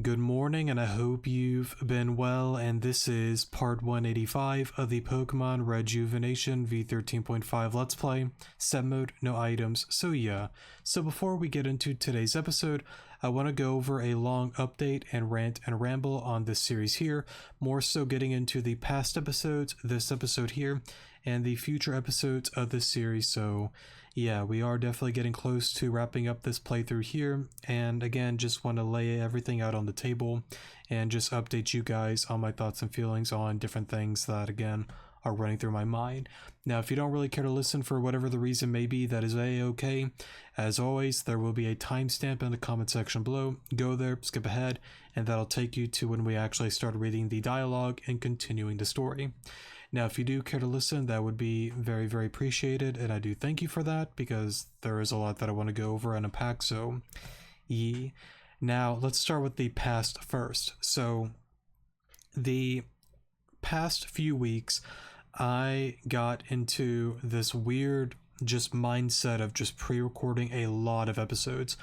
Good morning, and I hope you've been well, and this is part 185 of the Pokemon Rejuvenation V13.5 Let's Play. Set mode, no items, so before we get into today's episode, I want to go over a long update and rant and ramble on this series here, more so getting into the past episodes, this episode here, and the future episodes of this series. So yeah, we are definitely getting close to wrapping up this playthrough here, and again, just want to lay everything out on the table and just update you guys on my thoughts and feelings on different things that again are running through my mind. Now, if you don't really care to listen for whatever the reason may be, that is a-okay. As always, there will be a timestamp in the comment section below. Go there, skip ahead, and that'll take you to when we actually start reading the dialogue and continuing the story. Now, if you do care to listen, that would be very, very appreciated, and I do thank you for that, because there is a lot that I want to go over and unpack, so yeah. Now, let's start with the past first. So, the past few weeks, I got into this weird just mindset of just pre-recording a lot of episodes.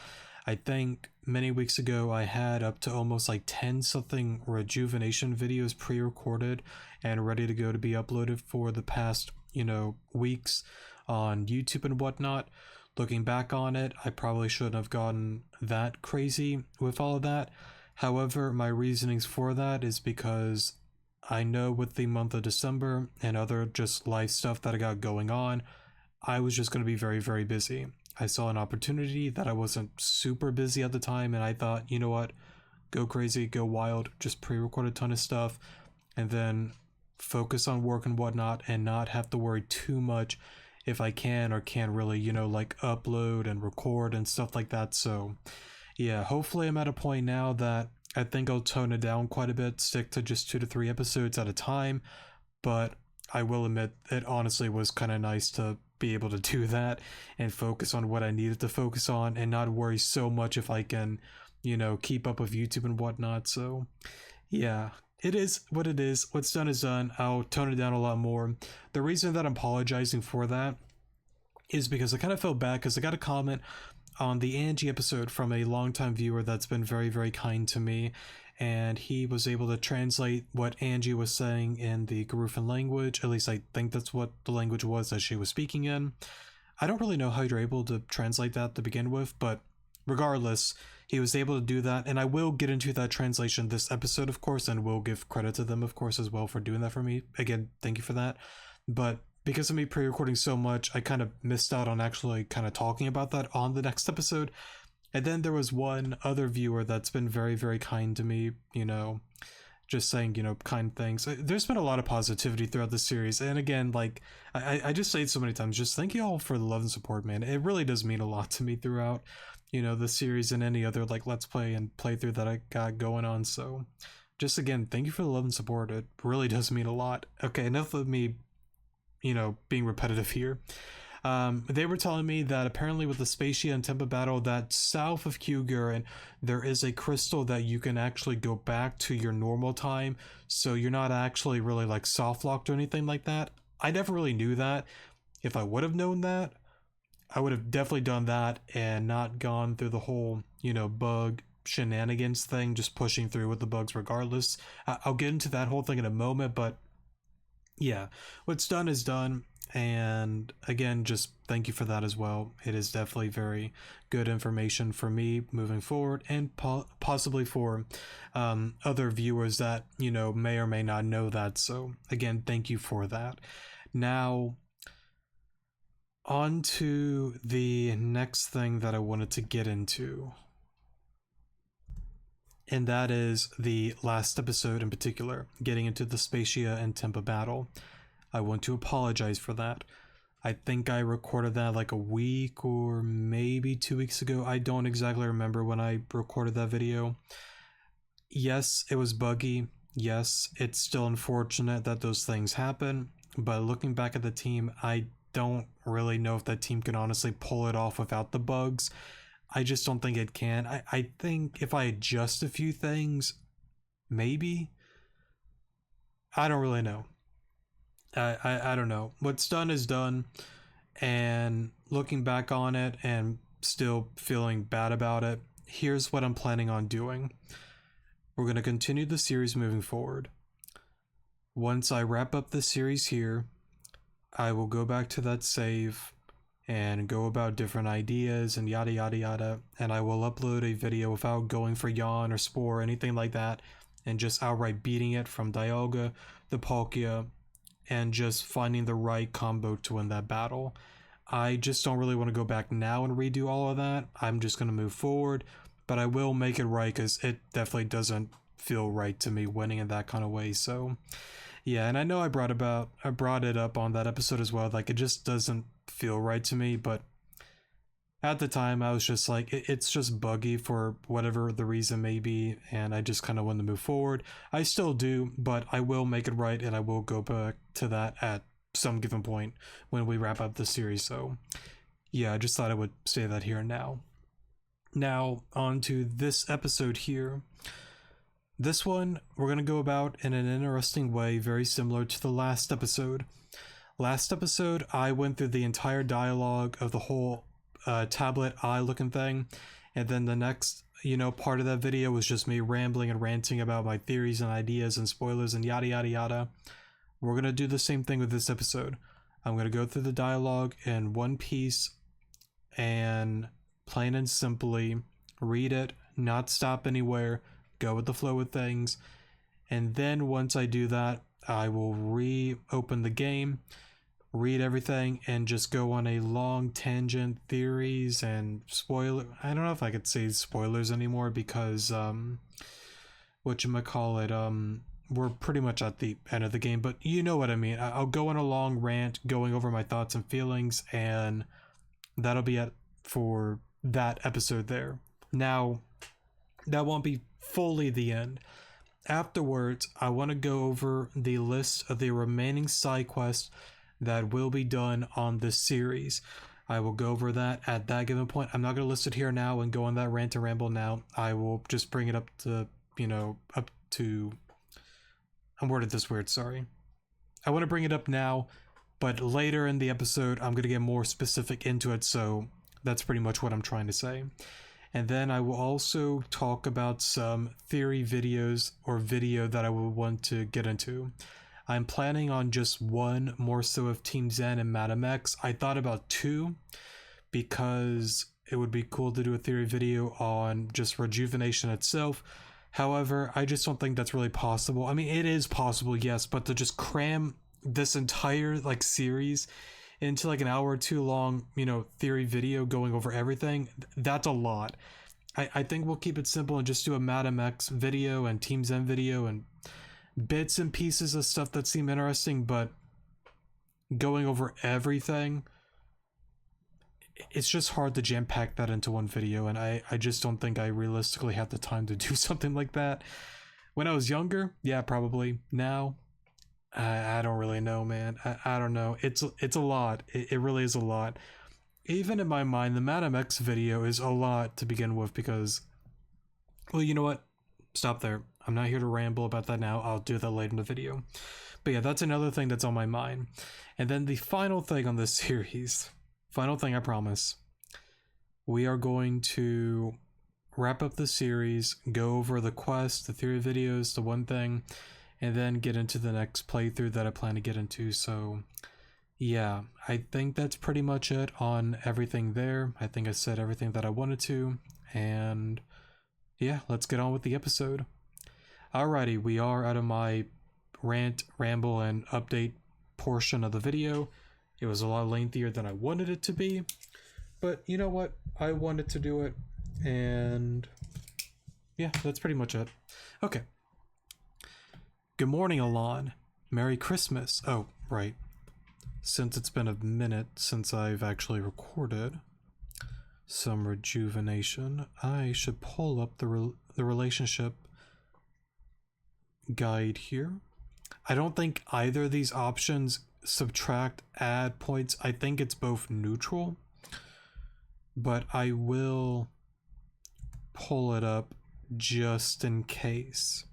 I think many weeks ago I had up to almost like 10 something Rejuvenation videos pre-recorded and ready to go to be uploaded for the past, weeks on YouTube and whatnot. Looking back on it, I probably shouldn't have gotten that crazy with all of that. However, my reasonings for that is because I know with the month of December and other just life stuff that I got going on, I was just going to be very, very busy. I saw an opportunity that I wasn't super busy at the time, and I thought, you know what, go crazy, go wild, just pre-record a ton of stuff, and then focus on work and whatnot, and not have to worry too much if I can or can't really, like upload and record and stuff like that. So yeah, hopefully I'm at a point now that I think I'll tone it down quite a bit, stick to just 2 to 3 episodes at a time, but I will admit it honestly was kind of nice to be able to do that and focus on what I needed to focus on and not worry so much if I can, keep up with YouTube and whatnot. So yeah, it is what it is. What's done is done. I'll tone it down a lot more. The reason that I'm apologizing for that is because I kind of felt bad because I got a comment on the Angie episode from a longtime viewer that's been very, very kind to me, and he was able to translate what Angie was saying in the Garufan language. At least I think that's what the language was that she was speaking in. I don't really know how you're able to translate that to begin with, but regardless, he was able to do that, and I will get into that translation this episode, of course, and will give credit to them, of course, as well for doing that for me. Again, thank you for that. But because of me pre-recording so much, I kind of missed out on actually kind of talking about that on the next episode. And then there was one other viewer that's been very, very kind to me, just saying, kind things. There's been a lot of positivity throughout the series. And again, like, I just say it so many times, just thank you all for the love and support, man. It really does mean a lot to me throughout, the series and any other, like, Let's Play and playthrough that I got going on. So just again, thank you for the love and support. It really does mean a lot. Okay, enough of me being repetitive here. They were telling me that apparently with the Spacia and Tempa battle, that south of Kyogre, there is a crystal that you can actually go back to your normal time, so you're not actually really like soft locked or anything like that. I never really knew that. If I would have known that, I would have definitely done that and not gone through the whole, bug shenanigans thing, just pushing through with the bugs regardless. I'll get into that whole thing in a moment, but yeah, what's done is done. And again, just thank you for that as well. It is definitely very good information for me moving forward, and possibly for other viewers that may or may not know that. So again, thank you for that. Now on to the next thing that I wanted to get into, and that is the last episode in particular, getting into the Spacia and Tempa battle. I want to apologize for that. I think I recorded that like a week or maybe 2 weeks ago. I don't exactly remember when I recorded that video. Yes, it was buggy. Yes, it's still unfortunate that those things happen. But looking back at the team, I don't really know if that team can honestly pull it off without the bugs. I just don't think it can. I think if I adjust a few things, maybe. I don't really know. I don't know. What's done is done, and looking back on it and still feeling bad about it, here's what I'm planning on doing. we're going to continue the series moving forward. Once I wrap up the series here, I will go back to that save and go about different ideas and yada yada yada, and I will upload a video without going for Yawn or Spore or anything like that, and just outright beating it from Dialga, the Palkia, and just finding the right combo to win that battle. I just don't really want to go back now and redo all of that. I'm just going to move forward, but I will make it right because it definitely doesn't feel right to me winning in that kind of way. So yeah, and I know I brought it up on that episode as well. Like, it just doesn't feel right to me, but at the time I was just like, it's just buggy for whatever the reason may be, and I just kind of want to move forward. I still do, but I will make it right, and I will go back to that at some given point when we wrap up the series. So yeah, I just thought I would say that here and now. Now on to this episode here. This one we're going to go about in an interesting way, very similar to the last episode. Last episode, I went through the entire dialogue of the whole tablet eye looking thing, and then the next, part of that video was just me rambling and ranting about my theories and ideas and spoilers and yada yada yada. We're going to do the same thing with this episode. I'm going to go through the dialogue in one piece and plain and simply read it, not stop anywhere, go with the flow with things, and then once I do that, I will reopen the game, read everything, and just go on a long tangent, theories and spoiler. I don't know if I could say spoilers anymore because we're pretty much at the end of the game, but you know what I mean. I'll go on a long rant going over my thoughts and feelings, and that'll be it for that episode there. Now, that won't be fully the end. Afterwards, I want to go over the list of the remaining side quests that will be done on this series. I will go over that at that given point. I'm not going to list it here now and go on that rant and ramble now. I will just bring it up to, I'm worded this weird, sorry. I want to bring it up now, but later in the episode, I'm going to get more specific into it, so that's pretty much what I'm trying to say. And then I will also talk about some theory videos or video that I will want to get into. I'm planning on just one, more so of Team Zen and Madam X. I thought about two because it would be cool to do a theory video on just Rejuvenation itself. However, I just don't think that's really possible. I mean, it is possible, yes, but to just cram this entire series into an hour or two long, theory video going over everything, that's a lot. I think we'll keep it simple and just do a Madam X video and Team Zen video and bits and pieces of stuff that seem interesting, but going over everything, it's just hard to jam pack that into one video, and I just don't think I realistically have the time to do something like that. When I was younger, yeah, probably. Now, I don't really know, man. I don't know. It's a lot. It really is a lot. Even in my mind, the Madam X video is a lot to begin with because, well, you know what? Stop there. I'm not here to ramble about that now. I'll do that later in the video. But yeah, that's another thing that's on my mind. And then the final thing on this series, final thing I promise, we are going to wrap up the series, go over the quest, the theory videos, the one thing, and then get into the next playthrough that I plan to get into. So yeah, I think that's pretty much it on everything there. I think I said everything that I wanted to, and yeah, let's get on with the episode. Alrighty, we are out of my rant, ramble, and update portion of the video. It was a lot lengthier than I wanted it to be, but you know what? I wanted to do it, and yeah, that's pretty much it. Okay. Good morning, Alon. Merry Christmas. Oh, right. Since it's been a minute since I've actually recorded some Rejuvenation, I should pull up the relationship guide here. I don't think either of these options subtract, add points. I think it's both neutral, but I will pull it up just in case.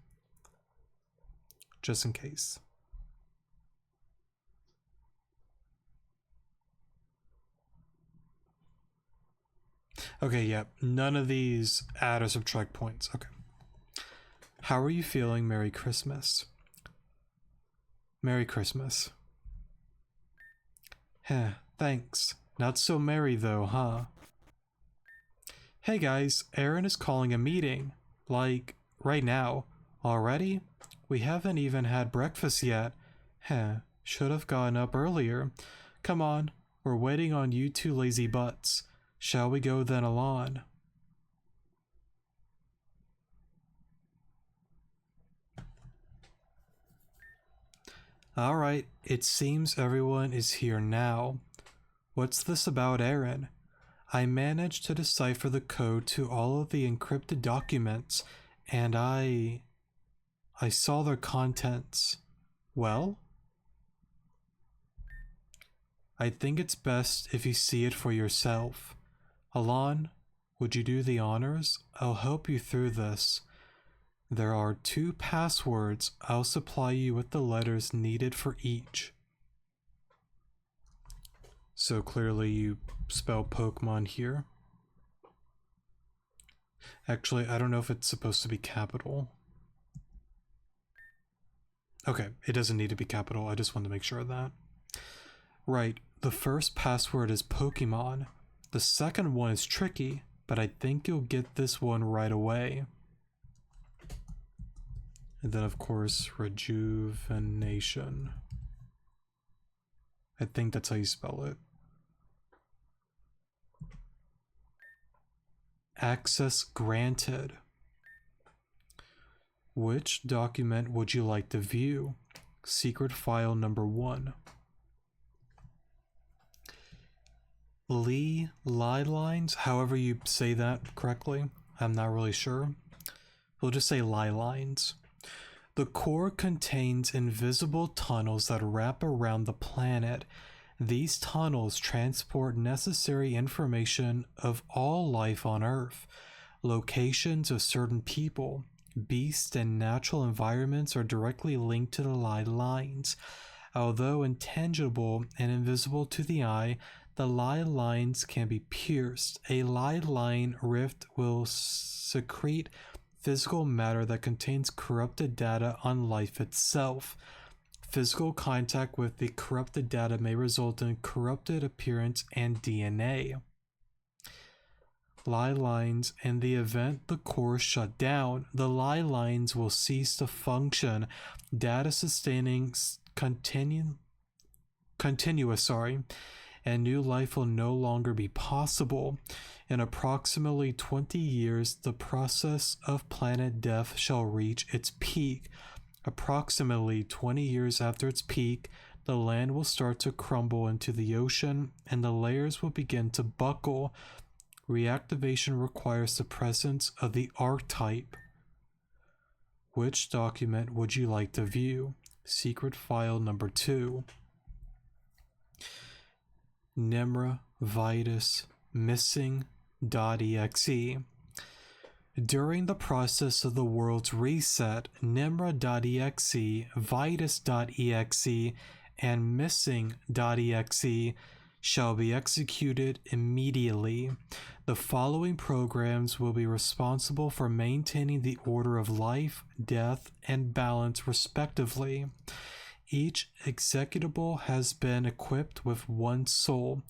Just in case. Okay, yeah, none of these add or subtract points. Okay. How are you feeling? Merry Christmas. Merry Christmas. Heh, thanks. Not so merry though, huh? Hey guys, Aaron is calling a meeting. Like, right now. Already? We haven't even had breakfast yet. Heh, should have gotten up earlier. Come on, we're waiting on you two lazy butts. Shall we go then, Alon? Alright, it seems everyone is here now. What's this about Aaron? I managed to decipher the code to all of the encrypted documents, and I saw their contents. Well? I think it's best if you see it for yourself. Alon, would you do the honors? I'll help you through this. There are 2 passwords. I'll supply you with the letters needed for each. So clearly you spell Pokemon here. Actually, I don't know if it's supposed to be capital. Okay, it doesn't need to be capital. I just wanted to make sure of that. Right, the first password is Pokemon. The second one is tricky, but I think you'll get this one right away. And then, of course, Rejuvenation. I think that's how you spell it. Access granted. Which document would you like to view? Secret file number 1. Lee lines, however you say that correctly. I'm not really sure. We'll just say lines. The core contains invisible tunnels that wrap around the planet. These tunnels transport necessary information of all life on Earth. Locations of certain people, beasts, and natural environments are directly linked to the lines. Although intangible and invisible to the eye, the lines can be pierced. A line rift will secrete physical matter that contains corrupted data on life itself. Physical contact with the corrupted data may result in corrupted appearance and DNA. Lines, in the event the core shut down, the lines will cease to function. Data sustaining continuous, and new life will no longer be possible. In approximately 20 years, the process of planet death shall reach its peak. Approximately 20 years after its peak, the land will start to crumble into the ocean, and the layers will begin to buckle. Reactivation requires the presence of the archetype. Which document would you like to view? Secret file number 2. Nimra Vitus Missing.exe. During the process of the world's reset, Nimra.exe, Vitus.exe, and Missing.exe shall be executed immediately. The following programs will be responsible for maintaining the order of life, death, and balance respectively. Each executable has been equipped with 1 soul,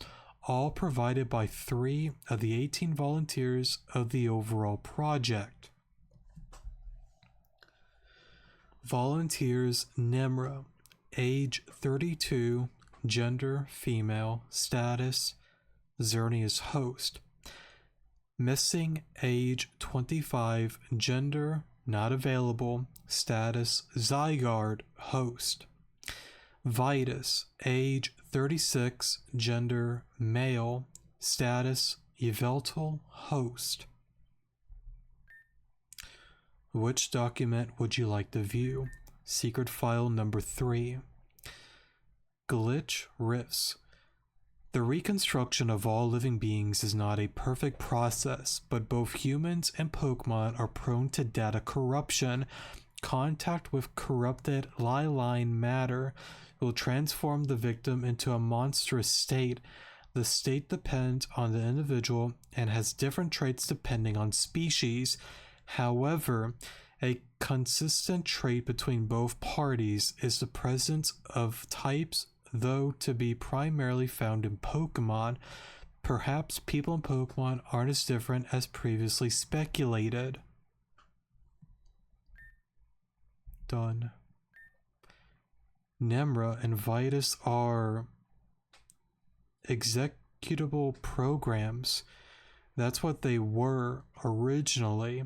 all provided by 3 of the 18 volunteers of the overall project. Volunteers: Nimra, age 32, gender female, status Xernea's host. Missing, age 25, gender not available, status Zygarde, host. Vitus, age 36, gender male, status Yveltal, host. Which document would you like to view? Secret file number 3. Glitch Rifts. The reconstruction of all living beings is not a perfect process, but both humans and Pokemon are prone to data corruption. Contact with corrupted line matter will transform the victim into a monstrous state. The state depends on the individual and has different traits depending on species. However, A consistent trait between both parties is the presence of types, though to be primarily found in Pokemon. Perhaps people in Pokemon aren't as different as previously speculated. Done. Nemra and Vitus are executable programs. That's what they were originally,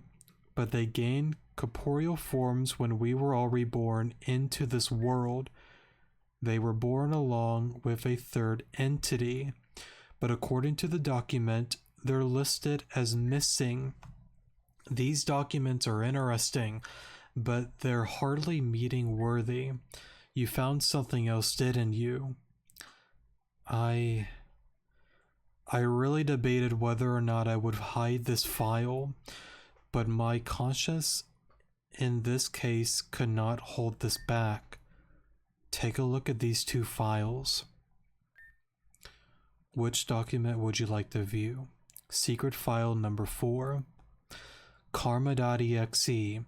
but they gained corporeal forms when we were all reborn into this world. They were born along with a third entity, but according to the document, they're listed as missing. These documents are interesting, but they're hardly meeting worthy. You found something else, didn't you? I really debated whether or not I would hide this file, but my conscience in this case could not hold this back. Take a look at these two files. Which document would you like to view? Secret file number 4. Karma.exe.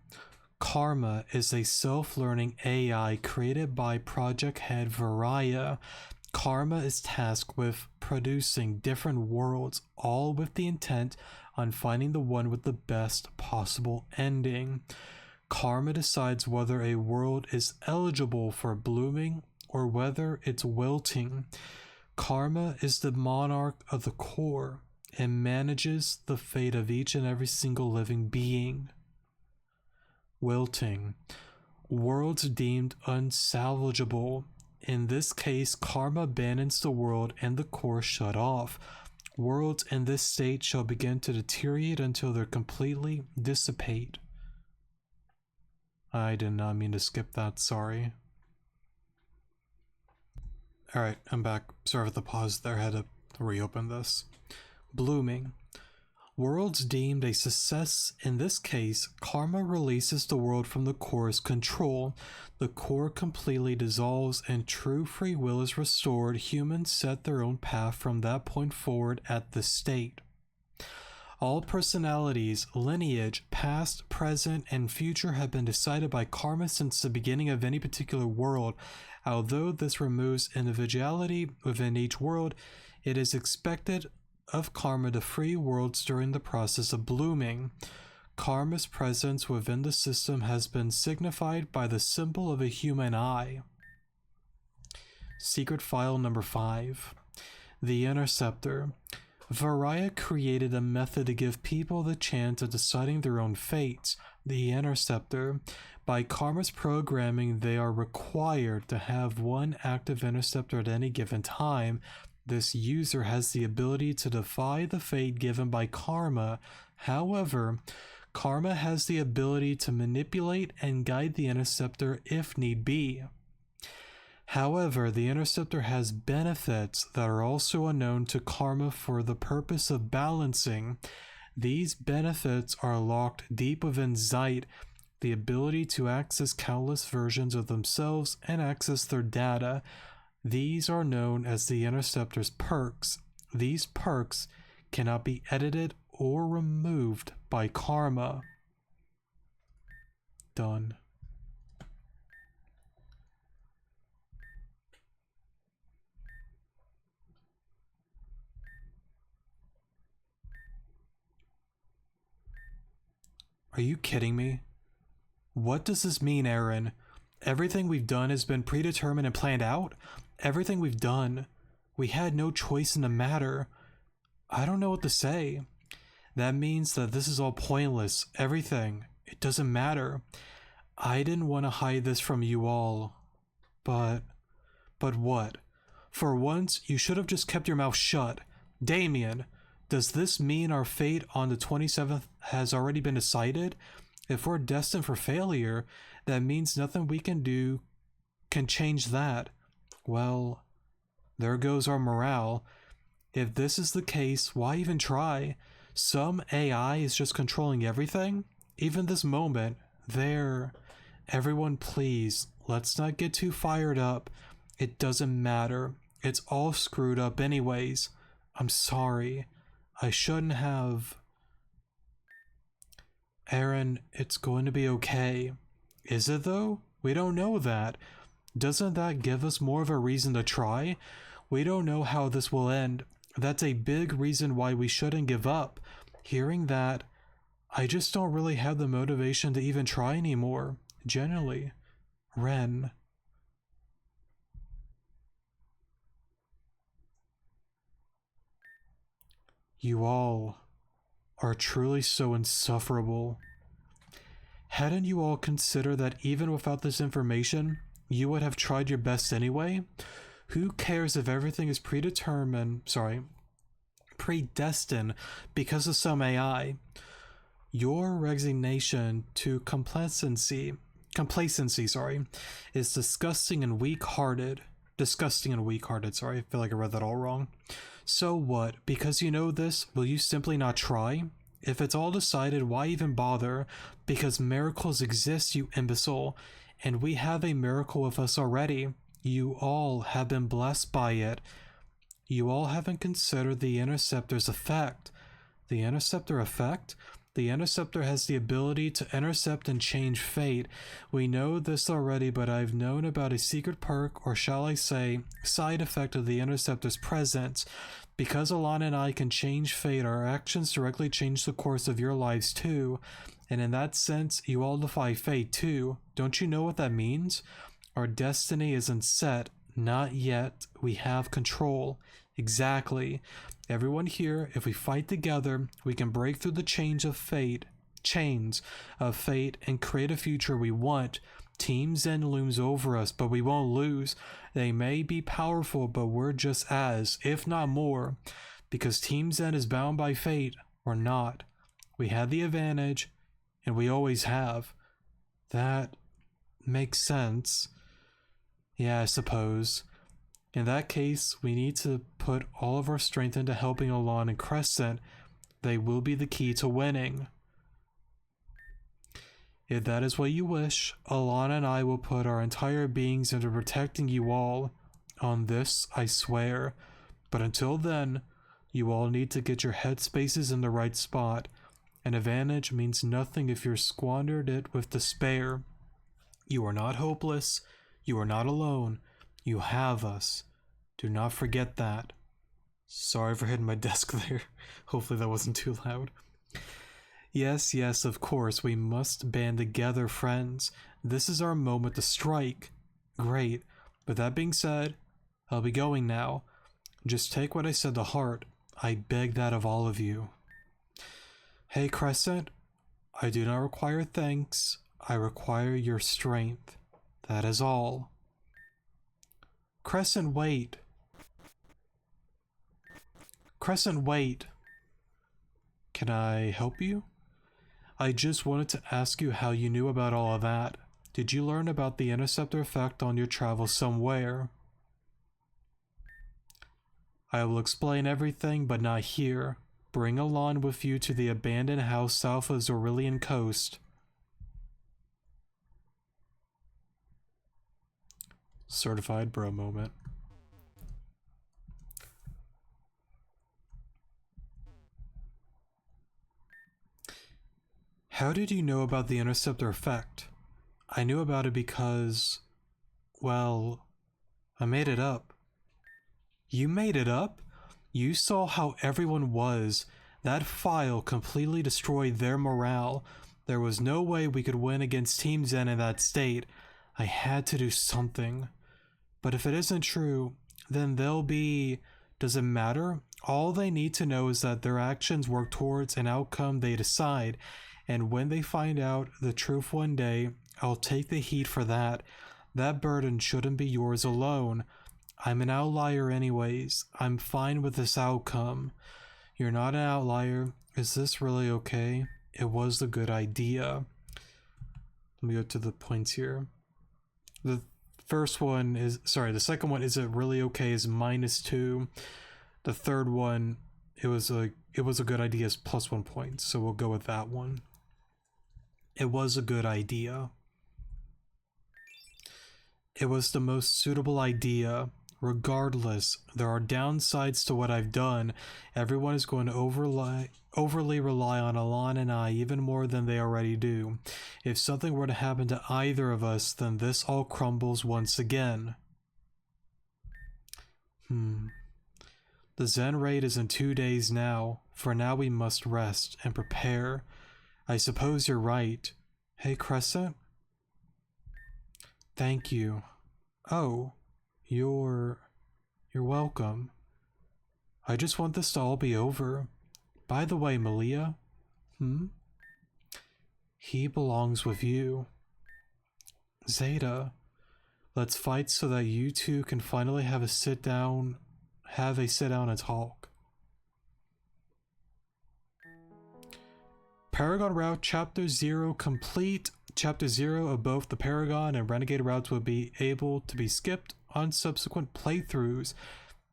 Karma is a self-learning AI created by project head Varaya. Karma is tasked with producing different worlds, all with the intent on finding the one with the best possible ending. Karma decides whether a world is eligible for blooming or whether it's wilting. Karma is the monarch of the core and manages the fate of each and every single living being. Wilting. Worlds deemed unsalvageable. In this case, Karma abandons the world and the core shut off. Worlds in this state shall begin to deteriorate until they completely dissipate. I did not mean to skip that, sorry. Alright, I'm back. Sorry for the pause there, I had to reopen this. Blooming. Worlds deemed a success. In this case, Karma releases the world from the core's control. The core completely dissolves and true free will is restored. Humans set their own path from that point forward at the state. All personalities, lineage, past, present, and future have been decided by Karma since the beginning of any particular world. Although this removes individuality within each world, it is expected of Karma to free worlds during the process of blooming. Karma's presence within the system has been signified by the symbol of a human eye. Secret file number 5. The Interceptor. Varaya created a method to give people the chance of deciding their own fates. The Interceptor. By Karma's programming, they are required to have one active interceptor at any given time. This user has the ability to defy the fate given by Karma. However, Karma has the ability to manipulate and guide the Interceptor if need be. However, the Interceptor has benefits that are also unknown to Karma for the purpose of balancing. These benefits are locked deep within Zeit, the ability to access countless versions of themselves and access their data. These are known as the Interceptor's perks. These perks cannot be edited or removed by Karma. Done. Are you kidding me? What does this mean, Aaron? Everything we've done has been predetermined and planned out? Everything we've done. We had no choice in the matter. I don't know what to say. That means that this is all pointless. Everything. It doesn't matter. I didn't want to hide this from you all. But what? For once, you should have just kept your mouth shut. Damien, does this mean our fate on the 27th has already been decided? If we're destined for failure, that means nothing we can do can change that. Well, there goes our morale. If this is the case, why even try? Some AI is just controlling everything? Even this moment, there. Everyone please, let's not get too fired up. It doesn't matter. It's all screwed up anyways. I'm sorry. I shouldn't have. Aaron, it's going to be okay. Is it though? We don't know that. Doesn't that give us more of a reason to try? We don't know how this will end. That's a big reason why we shouldn't give up. Hearing that, I just don't really have the motivation to even try anymore. Generally. Ren. You all are truly so insufferable. Hadn't you all considered that even without this information, you would have tried your best anyway? Who cares if everything is predestined because of some AI? Your resignation to complacency, is disgusting and weak-hearted. I feel like I read that all wrong. So what? Because you know this, will you simply not try? If it's all decided, why even bother? Because miracles exist, you imbecile, and we have a miracle with us already. You all have been blessed by it. You all haven't considered the Interceptor's effect. The Interceptor effect? The Interceptor has the ability to intercept and change fate. We know this already, but I've known about a secret perk, or shall I say, side effect of the Interceptor's presence. Because Alana and I can change fate, our actions directly change the course of your lives too. And in that sense, you all defy fate too. Don't you know what that means? Our destiny isn't set. Not yet. We have control. Exactly. Everyone here, if we fight together, we can break through the chains of fate, and create a future we want. Team Zen looms over us, but we won't lose. They may be powerful, but we're just as, if not more. Because Team Zen is bound by fate, we're not. We had the advantage, and we always have. That makes sense. Yeah, I suppose. In that case, we need to put all of our strength into helping Alon and Crescent. They will be the key to winning. If that is what you wish, Alana and I will put our entire beings into protecting you all. On this, I swear. But until then, you all need to get your headspaces in the right spot. An advantage means nothing if you're squandered it with despair. You are not hopeless. You are not alone. You have us. Do not forget that. Sorry for hitting my desk there. Hopefully that wasn't too loud. Yes, of course, we must band together, friends. This is our moment to strike. Great. But that being said, I'll be going now. Just take what I said to heart. I beg that of all of you. Hey, Crescent. I do not require thanks. I require your strength. That is all. Crescent, wait. Crescent, wait. Can I help you? I just wanted to ask you how you knew about all of that. Did you learn about the Interceptor effect on your travels somewhere? I will explain everything, but not here. Bring Alon with you to the abandoned house south of Zorillian coast. Certified bro moment. How did you know about the Interceptor effect? I knew about it because, well, I made it up. You made it up? You saw how everyone was. That file completely destroyed their morale. There was no way we could win against Team Zen in that state. I had to do something. But if it isn't true, then they'll be... Does it matter? All they need to know is that their actions work towards an outcome they decide. And when they find out the truth one day, I'll take the heat for that. That burden shouldn't be yours alone. I'm an outlier anyways. I'm fine with this outcome. You're not an outlier. Is this really okay? It was a good idea. Let me go to the points here. The second one, is it really okay, is -2. The third one, it was a good idea, is +1 point. So we'll go with that one. It was a good idea. It was the most suitable idea. Regardless, there are downsides to what I've done. Everyone is going to overly rely on Alon and I even more than they already do. If something were to happen to either of us, then this all crumbles once again. The Zen raid is in 2 days now. For now we must rest and prepare. I suppose you're right. Hey, Crescent? Thank you. Oh, you're welcome. I just want this to all be over. By the way, Malia? He belongs with you. Zeta, let's fight so that you two can finally have a sit down and talk. Paragon Route Chapter 0 complete. Chapter 0 of both the Paragon and Renegade routes will be able to be skipped on subsequent playthroughs.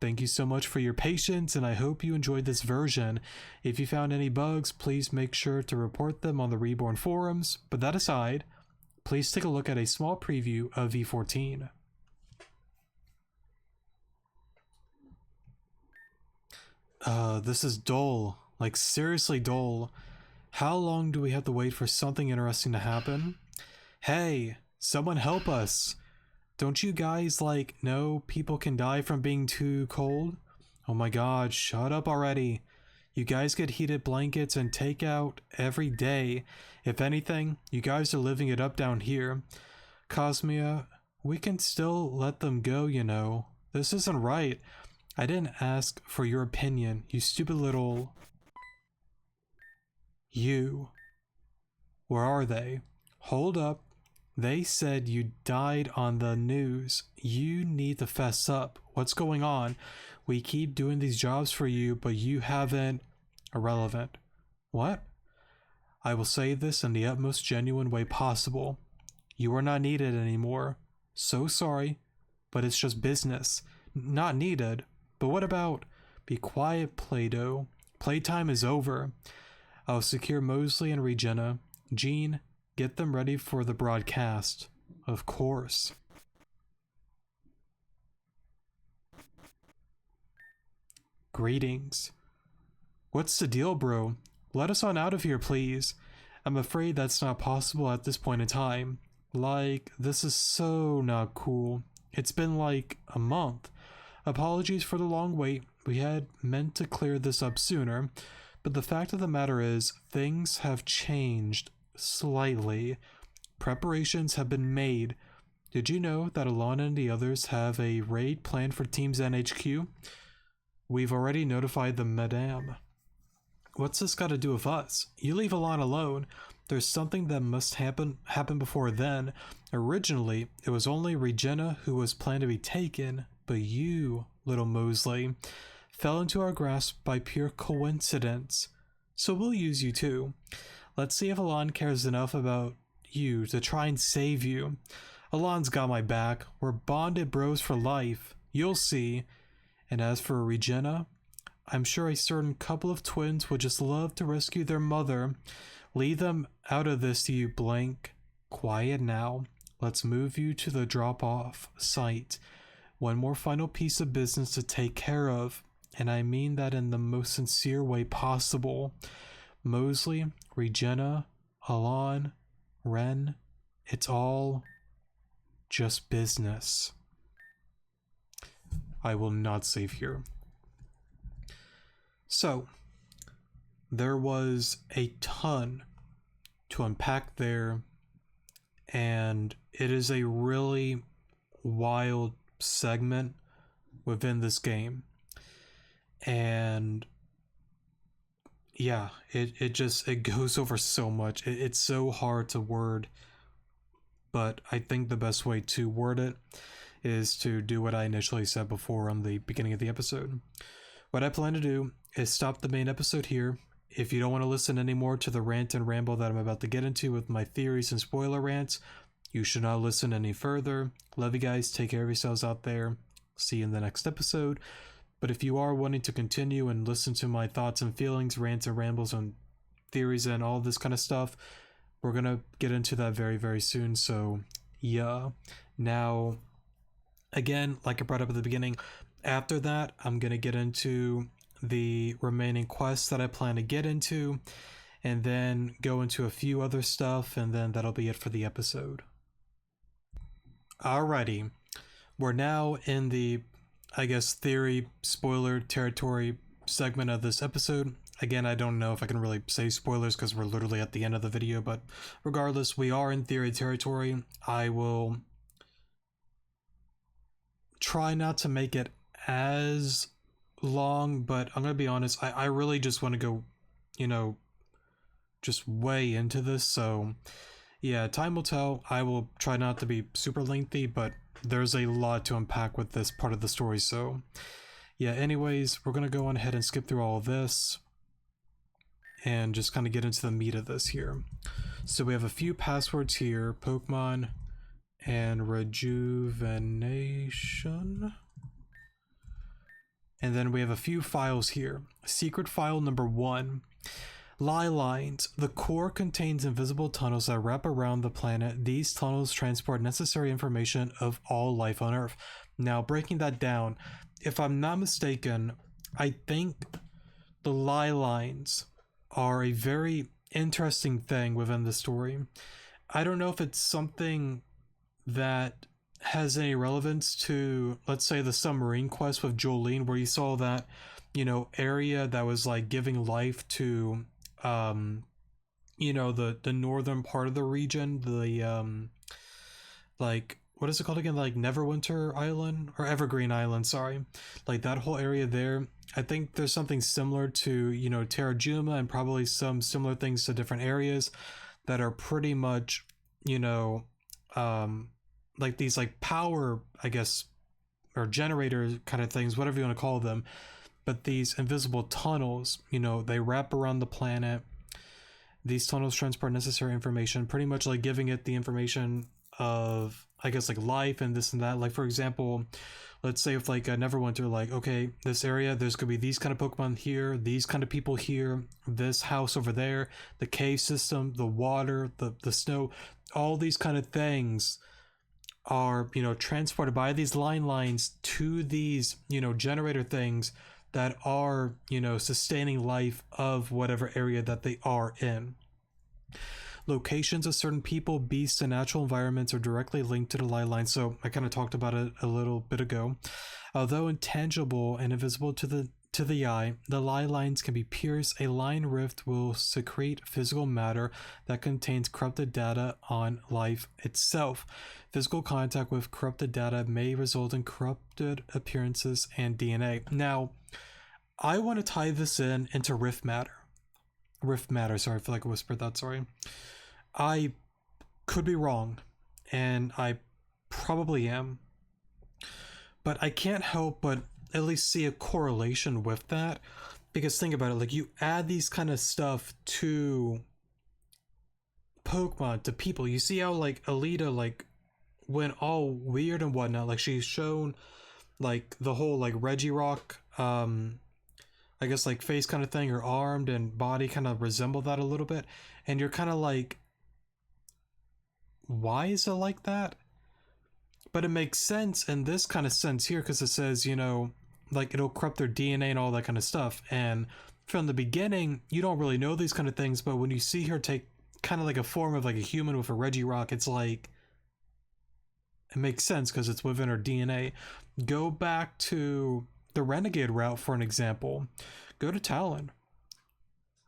Thank you so much for your patience, and I hope you enjoyed this version. If you found any bugs, please make sure to report them on the Reborn forums. But that aside, please take a look at a small preview of V14. This is dull. Like, seriously dull. How long do we have to wait for something interesting to happen? Hey, someone help us! Don't you guys, know people can die from being too cold? Oh my god, shut up already. You guys get heated blankets and takeout every day. If anything, you guys are living it up down here. Cosmia, we can still let them go, you know. This isn't right. I didn't ask for your opinion, you stupid little... You. Where are they? Hold up. They said you died on the news. You need to fess up. What's going on? We keep doing these jobs for you, but you haven't... Irrelevant. What? I will say this in the utmost genuine way possible. You are not needed anymore. So sorry, but it's just business. Not needed. But what about... Be quiet, Play-Doh. Playtime is over. I'll secure Mosley and Regina. Jean, get them ready for the broadcast. Of course. Greetings. What's the deal, bro? Let us on out of here, please. I'm afraid that's not possible at this point in time. This is so not cool. It's been a month. Apologies for the long wait. We had meant to clear this up sooner. But the fact of the matter is, things have changed slightly. Preparations have been made. Did you know that Alana and the others have a raid planned for Team's NHQ? We've already notified the Madame. What's this got to do with us? You leave Alana alone. There's something that must happen before then. Originally, it was only Regina who was planned to be taken, but you, little Mosley, fell into our grasp by pure coincidence. So we'll use you too. Let's see if Alon cares enough about you to try and save you. Alon's got my back. We're bonded bros for life. You'll see. And as for Regina, I'm sure a certain couple of twins would just love to rescue their mother. Leave them out of this, you blank. Quiet now. Let's move you to the drop-off site. One more final piece of business to take care of. And I mean that in the most sincere way possible. Mosley, Regina, Alon, Ren, it's all just business. I will not save here. So, there was a ton to unpack there, and it is a really wild segment within this game. And yeah, it goes over so much. It's so hard to word, but I think the best way to word it is to do what I initially said before on the beginning of the episode. What I plan to do is stop the main episode here. If you don't want to listen anymore to the rant and ramble that I'm about to get into with my theories and spoiler rants, you should not listen any further. Love you guys. Take care of yourselves out there. See you in the next episode. But if you are wanting to continue and listen to my thoughts and feelings, rants and rambles and theories and all this kind of stuff, we're going to get into that very, very soon. So, yeah. Now, Again, like I brought up at the beginning, after that, I'm going to get into the remaining quests that I plan to get into, and then go into a few other stuff, and then that'll be it for the episode. Alrighty, we're now in the, I guess, theory spoiler territory segment of this episode. Again, I don't know if I can really say spoilers because we're literally at the end of the video, but regardless, we are in theory territory. I will try not to make it as long, but I'm gonna be honest, I really just want to go, you know, just way into this. So yeah, time will tell. I will try not to be super lengthy, but there's a lot to unpack with this part of the story. So yeah, anyways, we're gonna go on ahead and skip through all of this and just kind of get into the meat of this here. So we have a few passwords here: Pokemon and Rejuvenation. And then we have a few files here. Secret file number 1. Lie lines. The core contains invisible tunnels that wrap around the planet. These tunnels transport necessary information of all life on Earth. Now, breaking that down, if I'm not mistaken, I think the lie lines are a very interesting thing within the story. I don't know if it's something that has any relevance to, let's say, the submarine quest with Jolene, where you saw that, you know, area that was like giving life to you know, the northern part of the region, the like, what is it called again, like Neverwinter Island or Evergreen Island, sorry, like that whole area there. I think there's something similar to, you know, Terrajuma, and probably some similar things to different areas that are pretty much, you know, like these like power, I guess, or generator kind of things, whatever you want to call them. But these invisible tunnels, you know, they wrap around the planet. These tunnels transport necessary information, pretty much like giving it the information of, I guess, like life and this and that. Like, for example, let's say if like a Neverwinter, like, okay, this area, there's gonna be these kind of Pokemon here, these kind of people here, this house over there, the cave system, the water, the snow, all these kind of things are, you know, transported by these lines to these, you know, generator things that are, you know, sustaining life of whatever area that they are in. Locations of certain people, beasts, and natural environments are directly linked to the lie line. So I kind of talked about it a little bit ago. Although intangible and invisible to the eye, the lie lines can be pierced. A line rift will secrete physical matter that contains corrupted data on life itself. Physical contact with corrupted data may result in corrupted appearances and DNA. Now, I want to tie this into rift matter. Rift matter, sorry, I feel like I whispered that, sorry. I could be wrong, and I probably am, but I can't help but at least see a correlation with that, because think about it, like, you add these kind of stuff to Pokemon, to people. You see how like Alita like went all weird and whatnot, like she's shown like the whole like Regirock I guess like face kind of thing, her arm and body kind of resemble that a little bit, and you're kind of like, why is it like that? But it makes sense in this kind of sense here, because it says, you know, like it'll corrupt their DNA and all that kind of stuff. And from the beginning, you don't really know these kind of things, but when you see her take kind of like a form of like a human with a Regirock, it's like, it makes sense because it's within her DNA. Go back to the Renegade route for an example. Go to Talon.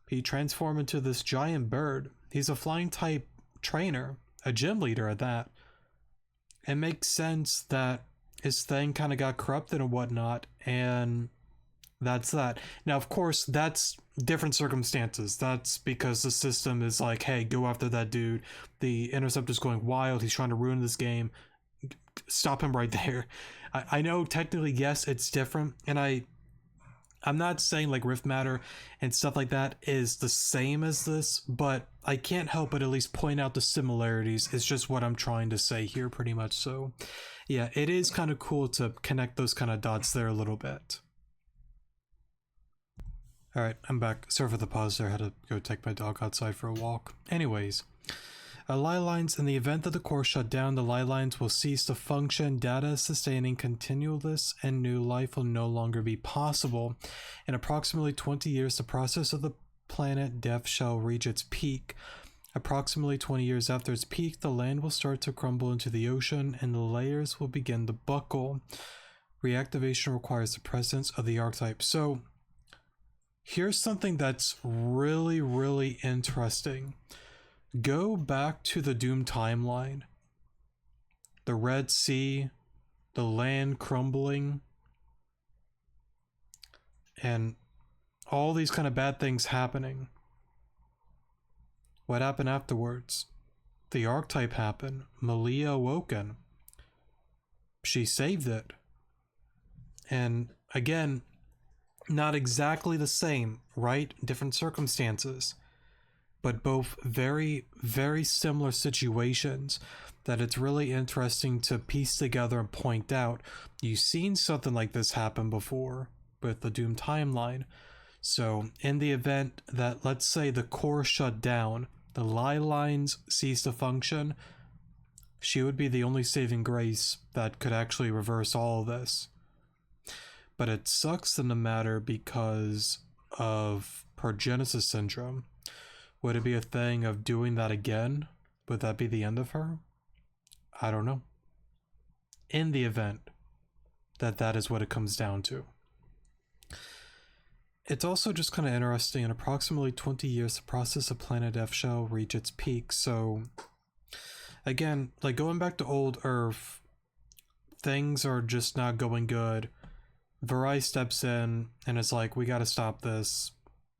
He transformed into this giant bird. He's a flying type trainer, a gym leader at that. It makes sense that his thing kind of got corrupted and whatnot, and that's that. Now, of course, that's different circumstances. That's because the system is like, hey, go after that dude. The Interceptor's going wild. He's trying to ruin this game. Stop him right there. I know technically, yes, it's different, and I'm not saying like Rift Matter and stuff like that is the same as this, but I can't help but at least point out the similarities. It's just what I'm trying to say here, pretty much. So yeah, it is kind of cool to connect those kind of dots there a little bit. All right, I'm back. Sorry for the pause there. I had to go take my dog outside for a walk. Anyways, Lie lines, in the event that the core shut down, the lie lines will cease to function. Data sustaining continuous and new life will no longer be possible. In approximately 20 years, the process of the planet death shall reach its peak. Approximately 20 years after its peak, the land will start to crumble into the ocean and the layers will begin to buckle. Reactivation requires the presence of the archetype. So here's something that's really, really interesting. Go back to the Doom timeline. The Red Sea, the land crumbling, and all these kind of bad things happening. What happened afterwards? The archetype happened. Malia awoken. She saved it. And again, not exactly the same, right? Different circumstances. But both very, very similar situations that it's really interesting to piece together and point out. You've seen something like this happen before with the Doom timeline. So in the event that, let's say, the core shut down, the lie lines cease to function, she would be the only saving grace that could actually reverse all of this. But it sucks in the matter because of Progenesis syndrome. Would it be a thing of doing that again? Would that be the end of her? I don't know. In the event that that is what it comes down to. It's also just kind of interesting. In approximately 20 years, the process of planet F shall reach its peak. So, again, like going back to old Earth, things are just not going good. Varai steps in and is like, we gotta stop this.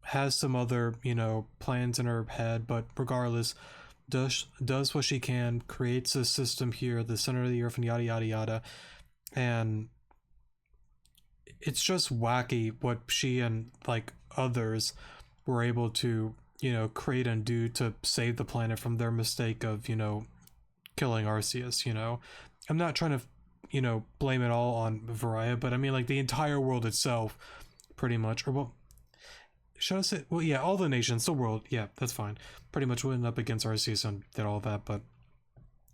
Has some other, plans in her head, but regardless, does what she can, creates a system here, the center of the earth, and yada yada yada. And it's just wacky what she and like others were able to, create and do to save the planet from their mistake of, killing Arceus, I'm not trying to, blame it all on Varia, but I mean like the entire world itself, pretty much, or well, should I say, well, yeah, all the nations, the world, yeah, that's fine. Pretty much went up against Arceus and did all that, but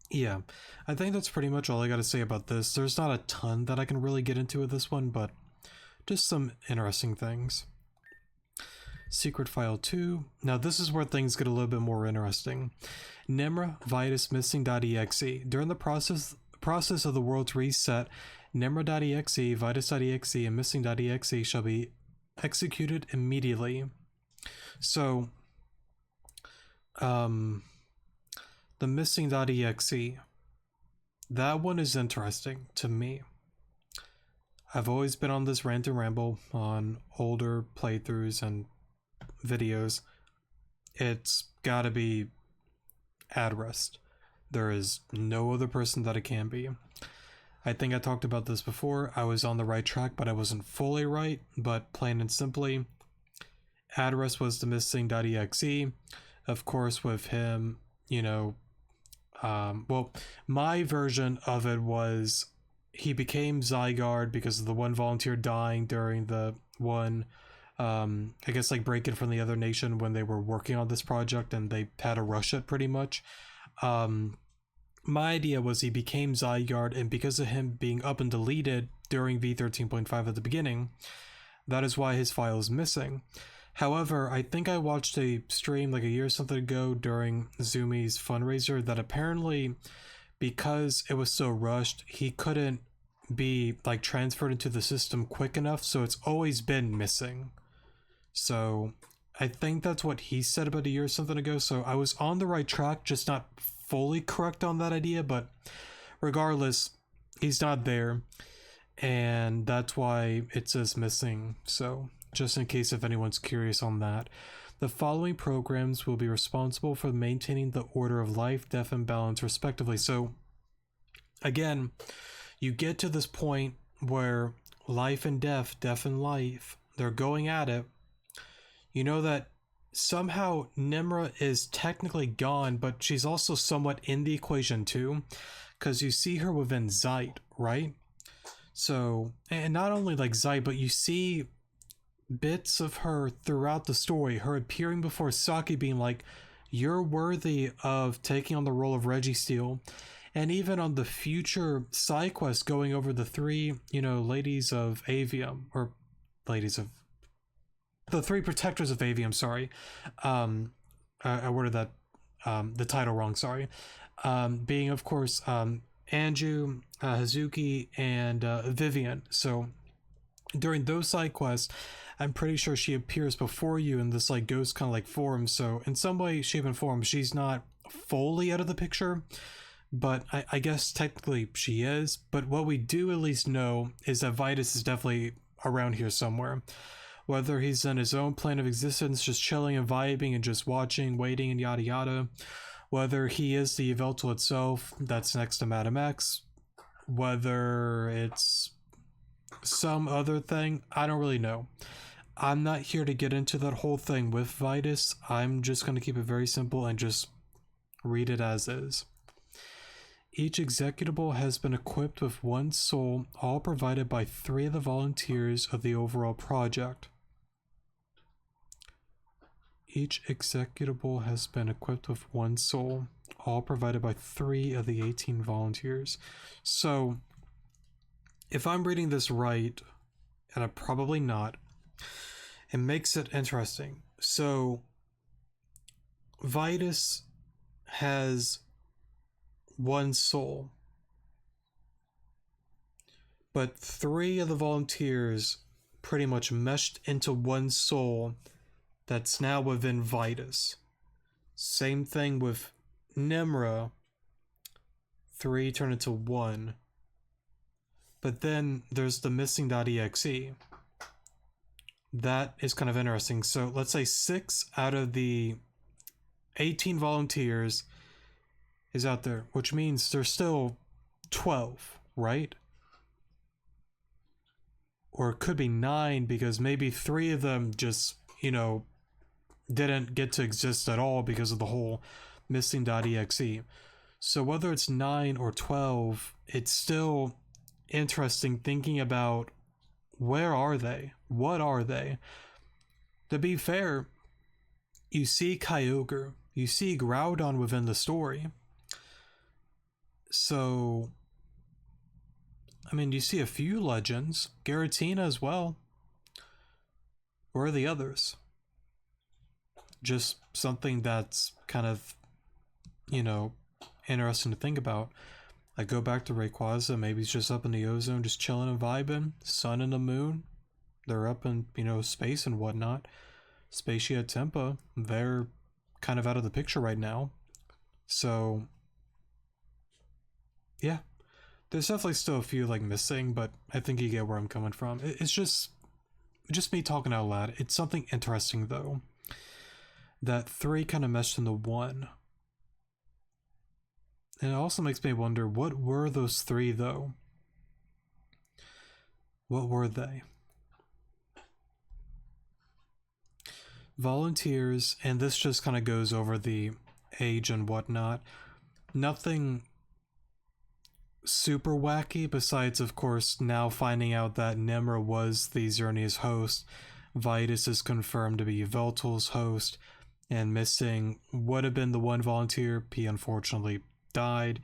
yeah, I think that's pretty much all I gotta say about this. There's not a ton that I can really get into with this one, but just some interesting things. Secret File 2. Now this is where things get a little bit more interesting. Nimra Vitus Missing.exe. During the process of the world's reset, Nimra.exe, Vitus.exe, and Missing.exe shall be executed immediately. So, the Missing.exe, that one is interesting to me. I've always been on this rant and ramble on older playthroughs and videos. It's gotta be Adrest. There is no other person that it can be. I think I talked about this before. I was on the right track, but I wasn't fully right. But plain and simply, Adrest was the Missing.exe. Of course, with him, well, my version of it was he became Zygarde because of the one volunteer dying during the one, I guess like break-in from the other nation when they were working on this project and they had to rush it pretty much. My idea was he became Zygarde, and because of him being up and deleted during V13.5 at the beginning, that is why his file is missing. However, I think I watched a stream like a year or something ago during Zumi's fundraiser that apparently, because it was so rushed, he couldn't be like transferred into the system quick enough, so it's always been missing. So I think that's what he said about a year or something ago, so I was on the right track, just not fully correct on that idea, but regardless, he's not there, and that's why it says missing. So just in case if anyone's curious on that, the following programs will be responsible for maintaining the order of life, death, and balance respectively. So again, you get to this point where life and death, death and life, they're going at it. You know that somehow Nimra is technically gone, but she's also somewhat in the equation too, because you see her within Zeit, right? So, and not only like Zeit, but you see bits of her throughout the story, her appearing before Saki being like, You're worthy of taking on the role of Reggie Steele. And even on the future side quest going over the three, ladies of Avium, or ladies of the three protectors of Avium, sorry. I worded that, the title wrong, sorry. Being, of course, Anju, Hazuki, and Vivian. So during those side quests, I'm pretty sure she appears before you in this like ghost kind of like form. So in some way, shape, and form, she's not fully out of the picture, but I guess technically she is. But what we do at least know is that Vitus is definitely around here somewhere. Whether he's in his own plane of existence, just chilling and vibing and just watching, waiting, and yada yada. Whether he is the Yveltal itself that's next to Madame X. Whether it's some other thing, I don't really know. I'm not here to get into that whole thing with Vitus. I'm just going to keep it very simple and just read it as is. Each executable has been equipped with one soul, all provided by 3 of the volunteers of the overall project. Each executable has been equipped with one soul, all provided by 3 of the 18 volunteers. So, if I'm reading this right, and I'm probably not, it makes it interesting. So, Vitus has one soul, but 3 of the volunteers pretty much meshed into one soul that's now within Vitus. Same thing with Nimra. 3 turned into 1. But then there's the missing.exe. That is kind of interesting. So let's say 6 out of the 18 volunteers is out there, which means there's still 12, right? Or it could be 9 because maybe 3 of them just, didn't get to exist at all because of the whole missing.exe. So whether it's 9 or 12, it's still interesting thinking about where are they? What are they? To be fair, you see Kyogre, you see Groudon within the story. So, I mean, you see a few legends, Giratina as well. Where are the others? Just something that's kind of, interesting to think about. I go back to Rayquaza, maybe he's just up in the ozone, just chilling and vibing. Sun and the moon, they're up in, space and whatnot. Spacia Tempa, they're kind of out of the picture right now. So, yeah. There's definitely still a few, missing, but I think you get where I'm coming from. It's just me talking out loud. It's something interesting, though. That 3 kind of meshed into 1. And it also makes me wonder, what were those 3, though? What were they? Volunteers, and this just kind of goes over the age and whatnot. Nothing super wacky, besides, of course, now finding out that Nimra was the Xernea's host. Vitus is confirmed to be Yveltal's host. And missing would have been the one volunteer. He unfortunately died.